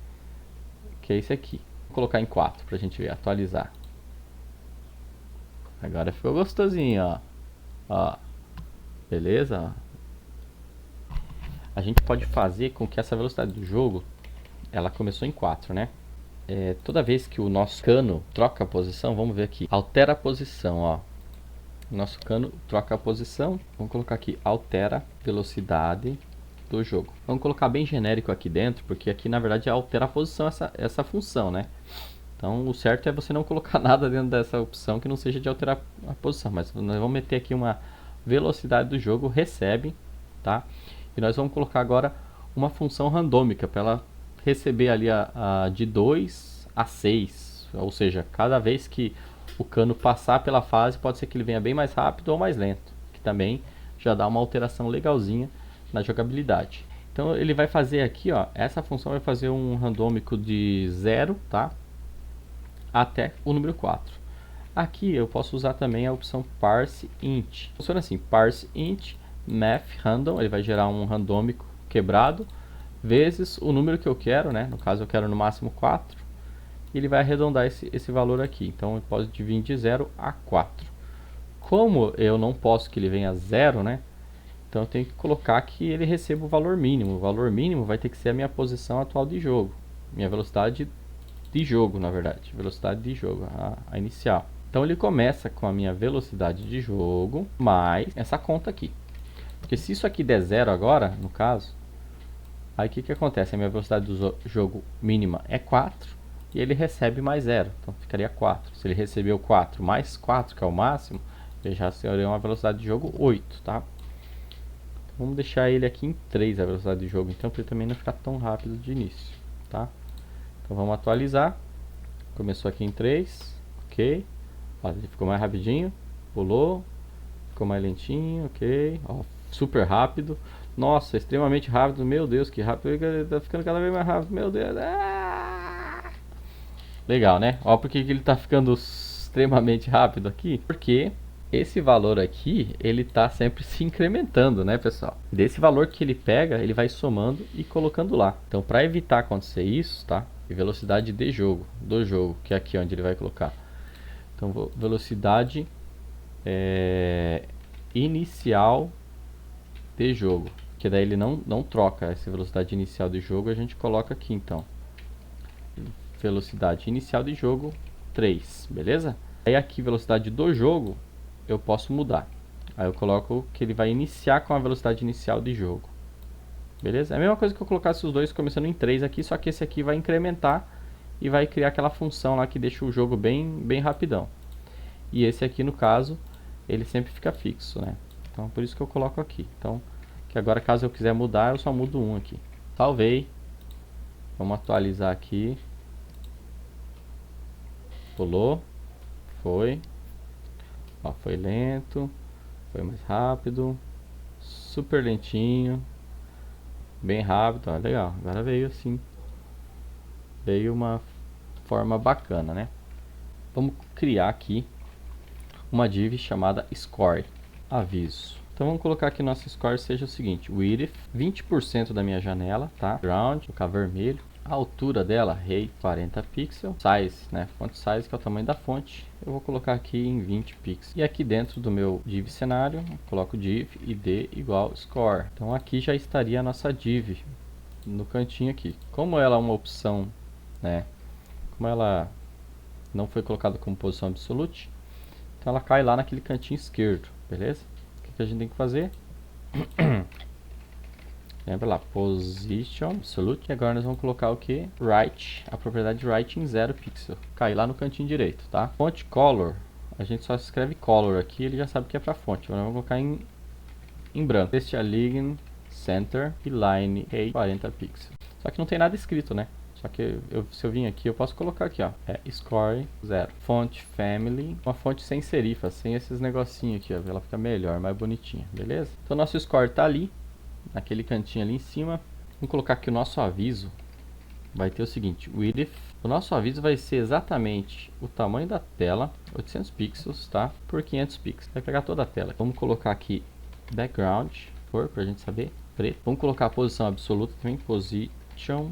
Que é esse aqui. Vou colocar em 4 pra gente ver. Atualizar. Agora ficou gostosinho, ó. Ó, beleza? A gente pode fazer com que essa velocidade do jogo, ela começou em 4, né? Toda vez que o nosso cano troca a posição, vamos ver aqui, altera a posição, ó. Nosso cano troca a posição, vamos colocar aqui, altera velocidade do jogo. Vamos colocar bem genérico aqui dentro, porque aqui na verdade altera a posição, essa função, né? Então o certo é você não colocar nada dentro dessa opção que não seja de alterar a posição. Mas nós vamos meter aqui uma velocidade do jogo, recebe, tá? E nós vamos colocar agora uma função randômica para ela receber ali de 2 a 6. Ou seja, cada vez que o cano passar pela fase, pode ser que ele venha bem mais rápido ou mais lento. Que também já dá uma alteração legalzinha na jogabilidade. Então ele vai fazer aqui, ó, essa função vai fazer um randômico de 0, tá? Até o número 4. Aqui eu posso usar também a opção parse int. Funciona assim, parse int math random, ele vai gerar um randômico quebrado vezes o número que eu quero, né? No caso eu quero no máximo 4. E ele vai arredondar esse valor aqui. Então eu posso dividir de 0 a 4. Como eu não posso que ele venha a 0, né? Então eu tenho que colocar que ele receba o valor mínimo. O valor mínimo vai ter que ser a minha posição atual de jogo. Minha velocidade de jogo, na verdade. Velocidade de jogo, a inicial. Então ele começa com a minha velocidade de jogo mais essa conta aqui. Porque se isso aqui der 0 agora, no caso, aí o que acontece? A minha velocidade do jogo mínima é 4 e ele recebe mais 0. Então ficaria 4. Se ele recebeu 4 mais 4, que é o máximo, ele já seria uma velocidade de jogo 8, tá? Vamos deixar ele aqui em 3 a velocidade de jogo, então, para ele também não ficar tão rápido de início, tá? Então vamos atualizar. Começou aqui em 3, ok. Ó, ele ficou mais rapidinho, pulou, ficou mais lentinho, ok. Ó, super rápido. Nossa, extremamente rápido, meu Deus, que rápido. Ele tá ficando cada vez mais rápido, meu Deus. Legal, né? Ó, por que ele tá ficando extremamente rápido aqui? Porque esse valor aqui, ele tá sempre se incrementando, né, pessoal? Desse valor que ele pega, ele vai somando e colocando lá. Então, para evitar acontecer isso, tá? E velocidade de jogo, do jogo, que é aqui onde ele vai colocar. Então, velocidade inicial de jogo. Que daí ele não troca essa velocidade inicial de jogo, a gente coloca aqui, então. Velocidade inicial de jogo, 3, beleza? Aí aqui, velocidade do jogo, eu posso mudar. Aí eu coloco que ele vai iniciar com a velocidade inicial de jogo. Beleza? É a mesma coisa que eu colocasse os dois começando em 3 aqui, só que esse aqui vai incrementar e vai criar aquela função lá que deixa o jogo bem rapidão. E esse aqui, no caso, ele sempre fica fixo, né? Então, por isso que eu coloco aqui. Então, que agora caso eu quiser mudar, eu só mudo um aqui. Salvei. Vamos atualizar aqui. Pulou. Foi. Ó, foi lento, foi mais rápido, super lentinho, bem rápido, ó, legal. Agora veio assim, veio uma forma bacana, né? Vamos criar aqui uma div chamada score, aviso. Então vamos colocar que nosso score seja o seguinte: width 20% da minha janela, tá? Ground, vou colocar vermelho. A altura dela, rei, 40 pixels. Size, né? Font size, que é o tamanho da fonte. Eu vou colocar aqui em 20 pixels. E aqui dentro do meu div cenário, eu coloco div id igual score. Então aqui já estaria a nossa div no cantinho aqui. Como ela é uma opção, né? Como ela não foi colocada como posição absolute, então ela cai lá naquele cantinho esquerdo, beleza? O que a gente tem que fazer? Lembra lá, position absolute. E agora nós vamos colocar o que? Right, a propriedade right em 0 pixel. Cai lá no cantinho direito, tá? Font color, a gente só escreve color aqui, ele já sabe que é para fonte. Agora vamos colocar em branco. Este align center e line height 40 pixels. Só que não tem nada escrito, né? Só que se eu vim aqui, eu posso colocar aqui, ó. É score 0. Font family, uma fonte sem serifas, sem esses negocinhos aqui, ó. Ela fica melhor, mais bonitinha, beleza? Então nosso score tá ali, naquele cantinho ali em cima. Vamos colocar aqui o nosso aviso. Vai ter o seguinte, width. O nosso aviso vai ser exatamente o tamanho da tela, 800 pixels, tá? Por 500 pixels. Vai pegar toda a tela. Vamos colocar aqui background, cor, pra gente saber, preto. Vamos colocar a posição absoluta também, position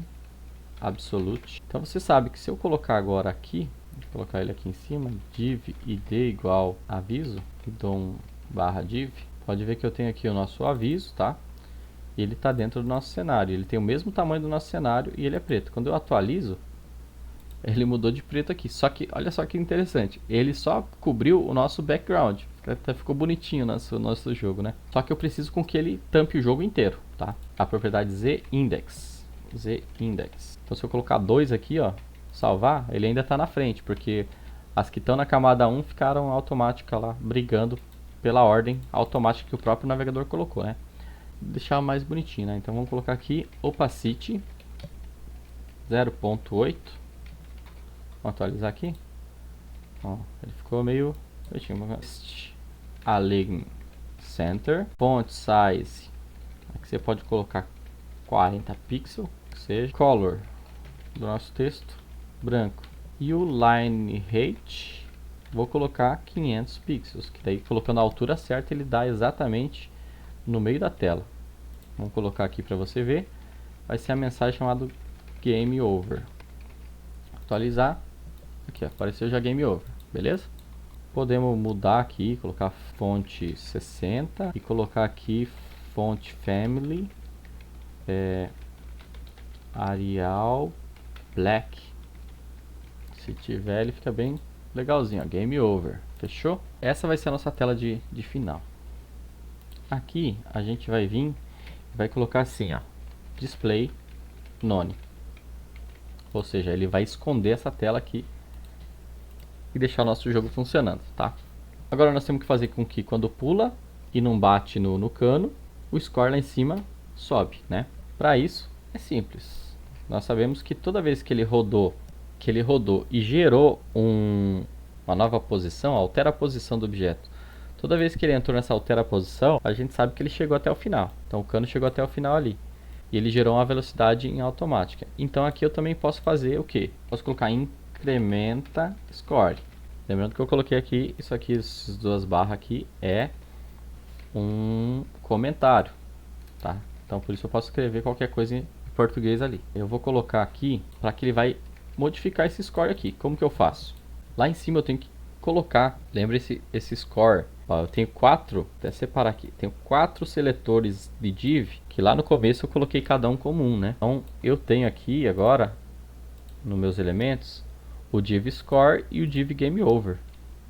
absolute. Então você sabe que se eu colocar agora aqui, vou colocar ele aqui em cima, div id igual aviso, e dou um barra div, pode ver que eu tenho aqui o nosso aviso, tá? E ele está dentro do nosso cenário, ele tem o mesmo tamanho do nosso cenário e ele é preto. Quando eu atualizo, ele mudou de preto aqui, só que, olha só que interessante, ele só cobriu o nosso background, até ficou bonitinho o nosso jogo, né? Só que eu preciso com que ele tampe o jogo inteiro, tá? A propriedade z-index. Então se eu colocar 2 aqui, ó, salvar, ele ainda está na frente, porque as que estão na camada 1 ficaram automáticas lá, brigando pela ordem automática que o próprio navegador colocou, né? deixar mais bonitinho, né? Então vamos colocar aqui opacity 0.8. Vamos atualizar aqui. Ó, ele ficou meio align center, font size, aqui você pode colocar 40 pixels, que seja color do nosso texto branco, e o line height vou colocar 500 pixels, que daí colocando a altura certa ele dá exatamente no meio da tela. Vamos colocar aqui para você ver, vai ser a mensagem chamada game over. Atualizar, aqui ó, apareceu já game over, beleza? Podemos mudar aqui, colocar fonte 60 e colocar aqui fonte family Arial Black. Se tiver, ele fica bem legalzinho, ó, game over, fechou? Essa vai ser a nossa tela de final. Aqui a gente vai vir, vai colocar assim, ó, display none, ou seja, ele vai esconder essa tela aqui e deixar o nosso jogo funcionando, tá? Agora nós temos que fazer com que quando pula e não bate no cano, o score lá em cima sobe, né? Para isso é simples. Nós sabemos que toda vez que ele rodou e gerou uma nova posição, altera a posição do objeto. Toda vez que ele entrou nessa altera a posição, a gente sabe que ele chegou até o final. Então o cano chegou até o final ali. E ele gerou uma velocidade em automática. Então aqui eu também posso fazer o quê? Posso colocar incrementa score. Lembrando que eu coloquei aqui, isso aqui, essas duas barras aqui é um comentário, tá? Então por isso eu posso escrever qualquer coisa em português ali. Eu vou colocar aqui para que ele vai modificar esse score aqui. Como que eu faço? Lá em cima eu tenho que colocar, lembre-se, esse score. Ó, eu tenho 4, até separar aqui, tenho 4 seletores de div, que lá no começo eu coloquei cada um como um, né? Então eu tenho aqui agora, nos meus elementos, o div score e o div game over.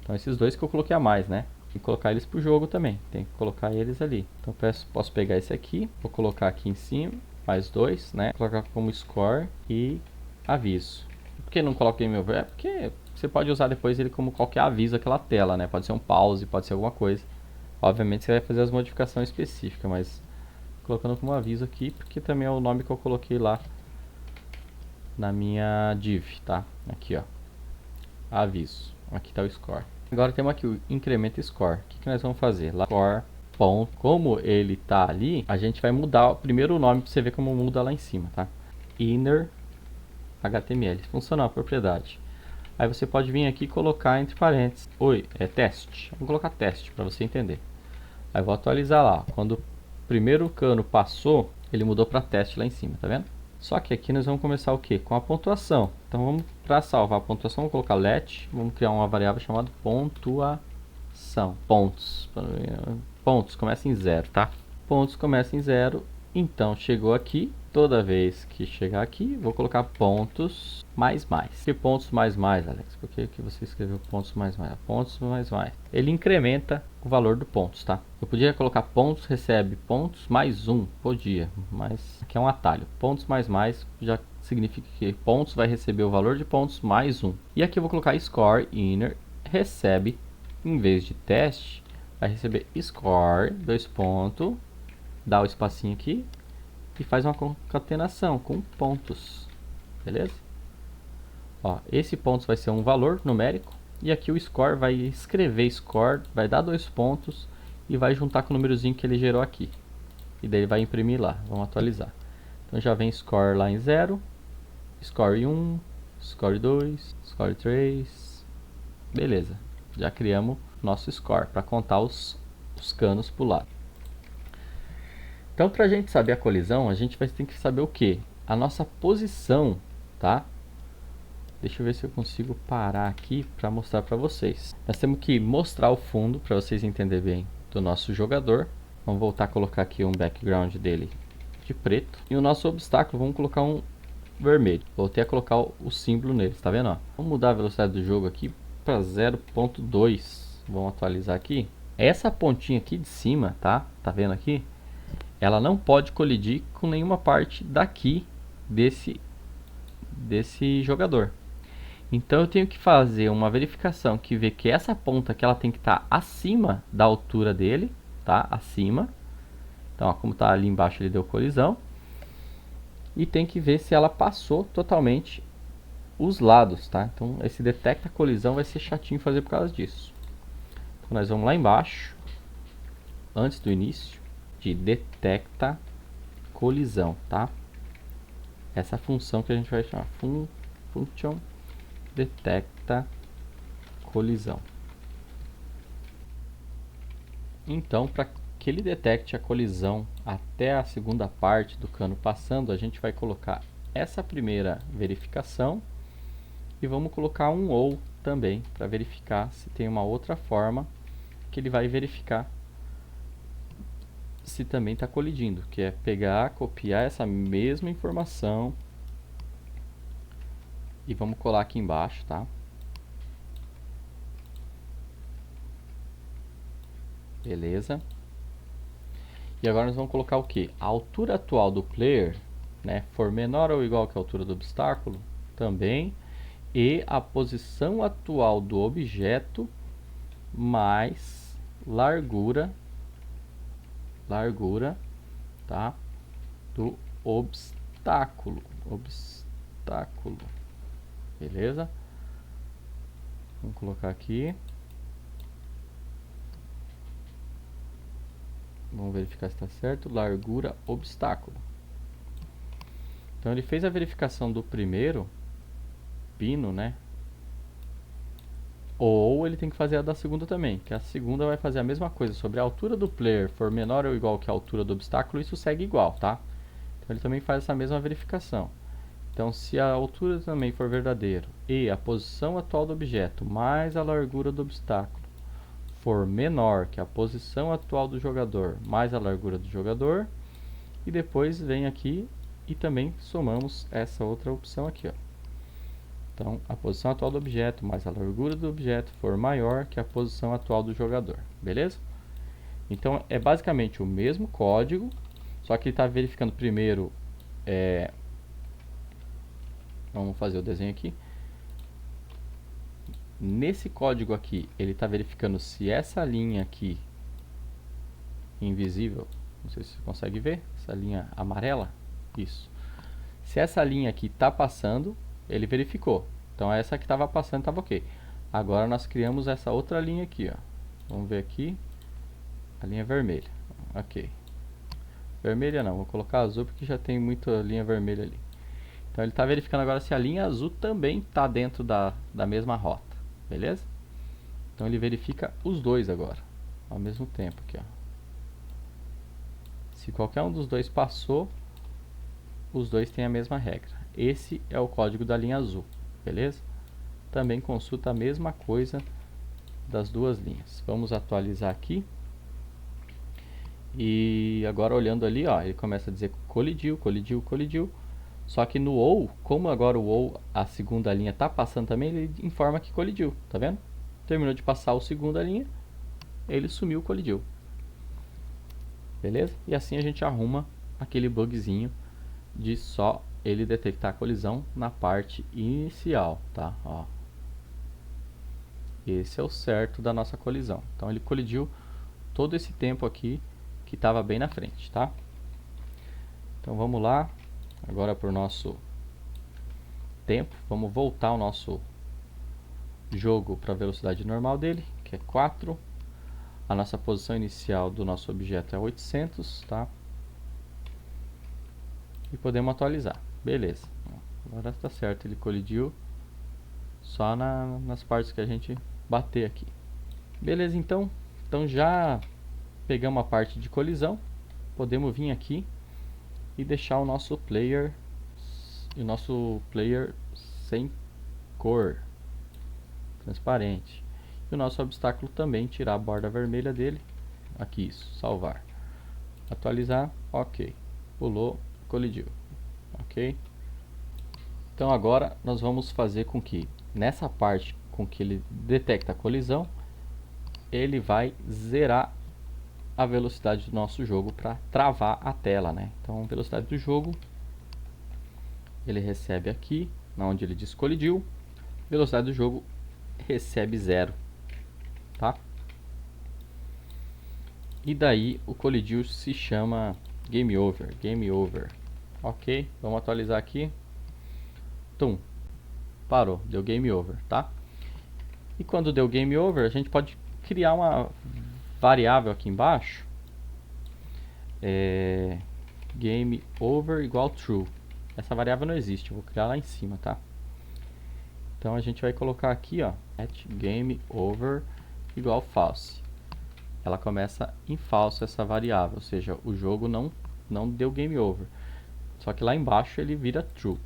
Então esses dois que eu coloquei a mais, né? E colocar eles pro jogo também, tem que colocar eles ali. Então posso pegar esse aqui, vou colocar aqui em cima, mais dois, né? Colocar como score e aviso. Por que não coloco game over? É porque você pode usar depois ele como qualquer aviso aquela tela, né? Pode ser um pause, pode ser alguma coisa. Obviamente você vai fazer as modificações específicas, mas colocando como aviso aqui, porque também é o nome que eu coloquei lá na minha div, tá? Aqui, ó, aviso. Aqui tá o score. Agora temos aqui o incremento score. O que nós vamos fazer? Lá, score, ponto. Como ele tá ali, a gente vai mudar primeiro o nome para você ver como muda lá em cima, tá? Inner HTML. Funcionou a propriedade. Aí você pode vir aqui e colocar entre parênteses. Oi, é teste. Vamos colocar teste para você entender. Aí eu vou atualizar lá. Quando o primeiro cano passou, ele mudou para teste lá em cima, tá vendo? Só que aqui nós vamos começar o que? Com a pontuação. Então vamos, para salvar a pontuação, vamos colocar let. Vamos criar uma variável chamada pontuação. Pontos. Pontos começa em 0, tá? Pontos começa em 0. Então chegou aqui. Toda vez que chegar aqui, vou colocar pontos mais mais. Que pontos mais mais, Alex? Por que você escreveu pontos mais mais? Pontos mais mais. Ele incrementa o valor do pontos, tá? Eu podia colocar pontos recebe pontos mais 1. Podia, mas aqui é um atalho. Pontos mais mais já significa que pontos vai receber o valor de pontos mais 1. E aqui eu vou colocar score inner recebe, em vez de teste, vai receber score, 2 pontos, dá o espacinho aqui e faz uma concatenação com pontos, beleza? Ó, esse pontos vai ser um valor numérico e aqui o score vai escrever score, vai dar 2 pontos e vai juntar com o númerozinho que ele gerou aqui. E daí ele vai imprimir lá, vamos atualizar. Então já vem score lá em 0, score 1, score 2, score 3, beleza. Já criamos nosso score para contar os canos para o lado. Então, para a gente saber a colisão, a gente vai ter que saber o que? A nossa posição, tá? Deixa eu ver se eu consigo parar aqui para mostrar para vocês. Nós temos que mostrar o fundo para vocês entenderem bem do nosso jogador. Vamos voltar a colocar aqui um background dele de preto. E o nosso obstáculo, vamos colocar um vermelho. Voltei a colocar o símbolo nele, tá vendo? Ó? Vamos mudar a velocidade do jogo aqui para 0.2. Vamos atualizar aqui. Essa pontinha aqui de cima, tá? Tá vendo aqui? Ela não pode colidir com nenhuma parte daqui desse jogador. Então eu tenho que fazer uma verificação que vê que essa ponta aqui ela tem que estar acima da altura dele, tá? Acima. Então, ó, como está ali embaixo, ele deu colisão. E tem que ver se ela passou totalmente os lados, tá? Então, esse detecta colisão vai ser chatinho fazer por causa disso. Então, nós vamos lá embaixo, antes do início, de detecta colisão, tá? Essa função que a gente vai chamar function detecta colisão. Então, para que ele detecte a colisão até a segunda parte do cano passando, a gente vai colocar essa primeira verificação e vamos colocar um ou também para verificar se tem uma outra forma que ele vai verificar se também está colidindo, que é pegar, copiar essa mesma informação e vamos colar aqui embaixo, tá? Beleza. E agora nós vamos colocar o que? A altura atual do player, né, for menor ou igual que a altura do obstáculo, também, e a posição atual do objeto mais largura, tá, do obstáculo, beleza? Vamos colocar aqui. Vamos verificar se está certo. Largura obstáculo. Então ele fez a verificação do primeiro pino, né? Ou ele tem que fazer a da segunda também, que a segunda vai fazer a mesma coisa. Sobre a altura do player for menor ou igual que a altura do obstáculo, isso segue igual, tá? Então ele também faz essa mesma verificação. Então se a altura também for verdadeiro e a posição atual do objeto mais a largura do obstáculo for menor que a posição atual do jogador mais a largura do jogador, e depois vem aqui e também somamos essa outra opção aqui, ó. Então, a posição atual do objeto mais a largura do objeto for maior que a posição atual do jogador, beleza? Então, é basicamente o mesmo código, só que ele está verificando primeiro, vamos fazer o desenho aqui. Nesse código aqui, ele está verificando se essa linha aqui, invisível, não sei se você consegue ver, essa linha amarela, isso. Se essa linha aqui está passando, ele verificou. Então essa que estava passando estava ok. Agora nós criamos essa outra linha aqui, ó. Vamos ver aqui, a linha vermelha. Ok. Vermelha não, vou colocar azul porque já tem muita linha vermelha ali. Então ele está verificando agora se a linha azul também está dentro da mesma rota, beleza? Então ele verifica os dois agora, ao mesmo tempo aqui, ó. Se qualquer um dos dois passou, os dois têm a mesma regra. Esse é o código da linha azul, beleza? Também consulta a mesma coisa das duas linhas. Vamos atualizar aqui. E agora olhando ali, ó, ele começa a dizer colidiu, colidiu, colidiu. Só que no ou, como agora o ou, a segunda linha está passando também, ele informa que colidiu, tá vendo? Terminou de passar a segunda linha, ele sumiu, colidiu. Beleza? E assim a gente arruma aquele bugzinho de só ele detectar a colisão na parte inicial, tá? Ó. Esse é o certo da nossa colisão. Então ele colidiu todo esse tempo aqui que estava bem na frente, tá? Então vamos lá, agora para o nosso tempo, vamos voltar o nosso jogo para a velocidade normal dele, que é 4. A nossa posição inicial do nosso objeto é 800, tá? E podemos atualizar. Beleza. Agora está certo, ele colidiu só nas partes que a gente bater aqui. Beleza, então já pegamos a parte de colisão. Podemos vir aqui e deixar o nosso player sem cor, transparente. E o nosso obstáculo também, tirar a borda vermelha dele. Aqui, isso, salvar. Atualizar, ok. Pulou, colidiu. Ok? Então agora nós vamos fazer com que nessa parte com que ele detecta a colisão, ele vai zerar a velocidade do nosso jogo para travar a tela, né? Então, velocidade do jogo, ele recebe aqui, onde ele diz colidiu, velocidade do jogo recebe 0, tá? E daí o colidiu se chama game over, game over. Ok, vamos atualizar aqui. Tum, parou, deu game over, tá? E quando deu game over, a gente pode criar uma variável aqui embaixo. Game over igual true. Essa variável não existe, eu vou criar lá em cima, tá? Então a gente vai colocar aqui, ó, game over igual false. Ela começa em falso essa variável, ou seja, o jogo não deu game over. Só que lá embaixo ele vira true.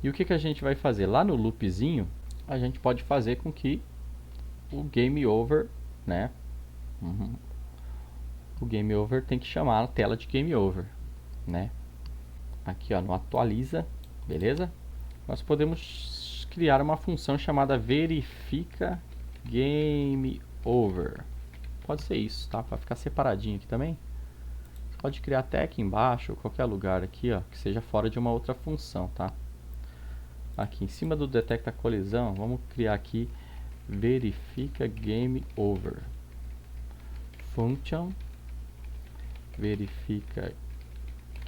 E o que que a gente vai fazer? Lá no loopzinho, a gente pode fazer com que o game over, né? O game over tem que chamar a tela de game over, né? Aqui, ó, no atualiza, beleza? Nós podemos criar uma função chamada verifica game over. Pode ser isso, tá? Para ficar separadinho aqui também. Você pode criar até aqui embaixo, ou qualquer lugar aqui, ó, que seja fora de uma outra função, tá? Aqui em cima do detecta colisão, vamos criar aqui verifica game over. Function verifica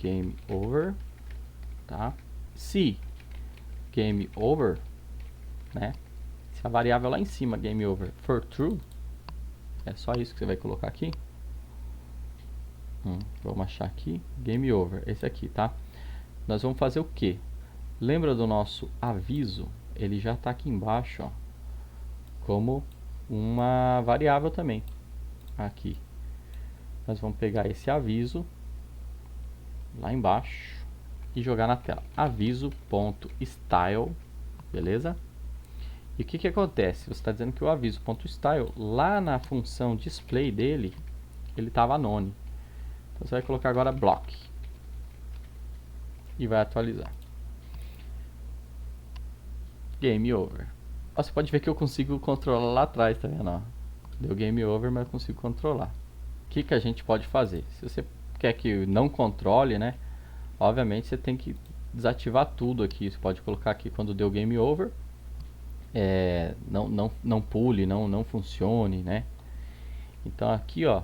game over, tá? Se game over, né? Se a variável lá em cima game over for true, é só isso que você vai colocar aqui. Vamos achar aqui game over, esse aqui, tá? Nós vamos fazer o que? Lembra do nosso aviso? Ele já está aqui embaixo, ó, como uma variável também. Aqui nós vamos pegar esse aviso lá embaixo e jogar na tela aviso.style, beleza? E o que que acontece? Você está dizendo que o aviso.style lá na função display dele, ele estava none. Então você vai colocar agora block e vai atualizar. Game over. Ó, você pode ver que eu consigo controlar lá atrás, tá vendo? Ó, deu game over, mas eu consigo controlar. O que que a gente pode fazer? Se você quer que não controle, né? Obviamente você tem que desativar tudo aqui. Você pode colocar aqui quando deu game over, não pule, não funcione, né? Então aqui, ó,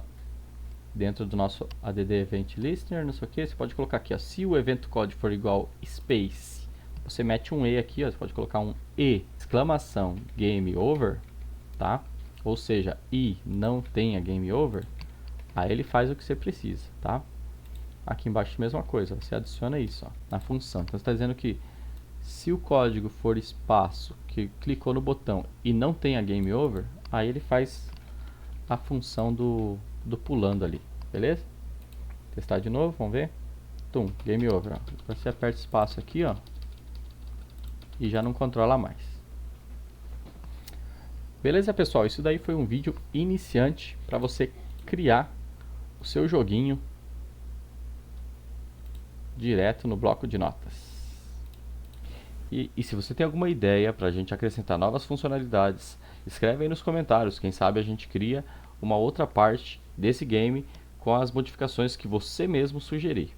dentro do nosso add event listener, não sei o que, você pode colocar aqui, ó, se o evento code for igual space, você mete um e aqui, ó, você pode colocar um e exclamação game over, tá? Ou seja, e não tenha game over, aí ele faz o que você precisa, tá? Aqui embaixo a mesma coisa, você adiciona isso, ó, na função. Então você está dizendo que se o código for espaço, que clicou no botão e não tenha game over, aí ele faz a função do pulando ali, beleza? Testar de novo, vamos ver. Tum, game over, ó. Você aperta espaço aqui, ó, e já não controla mais. Beleza, pessoal? Isso daí foi um vídeo iniciante para você criar o seu joguinho direto no bloco de notas. E se você tem alguma ideia para a gente acrescentar novas funcionalidades, escreve aí nos comentários. Quem sabe a gente cria uma outra parte desse game com as modificações que você mesmo sugerir.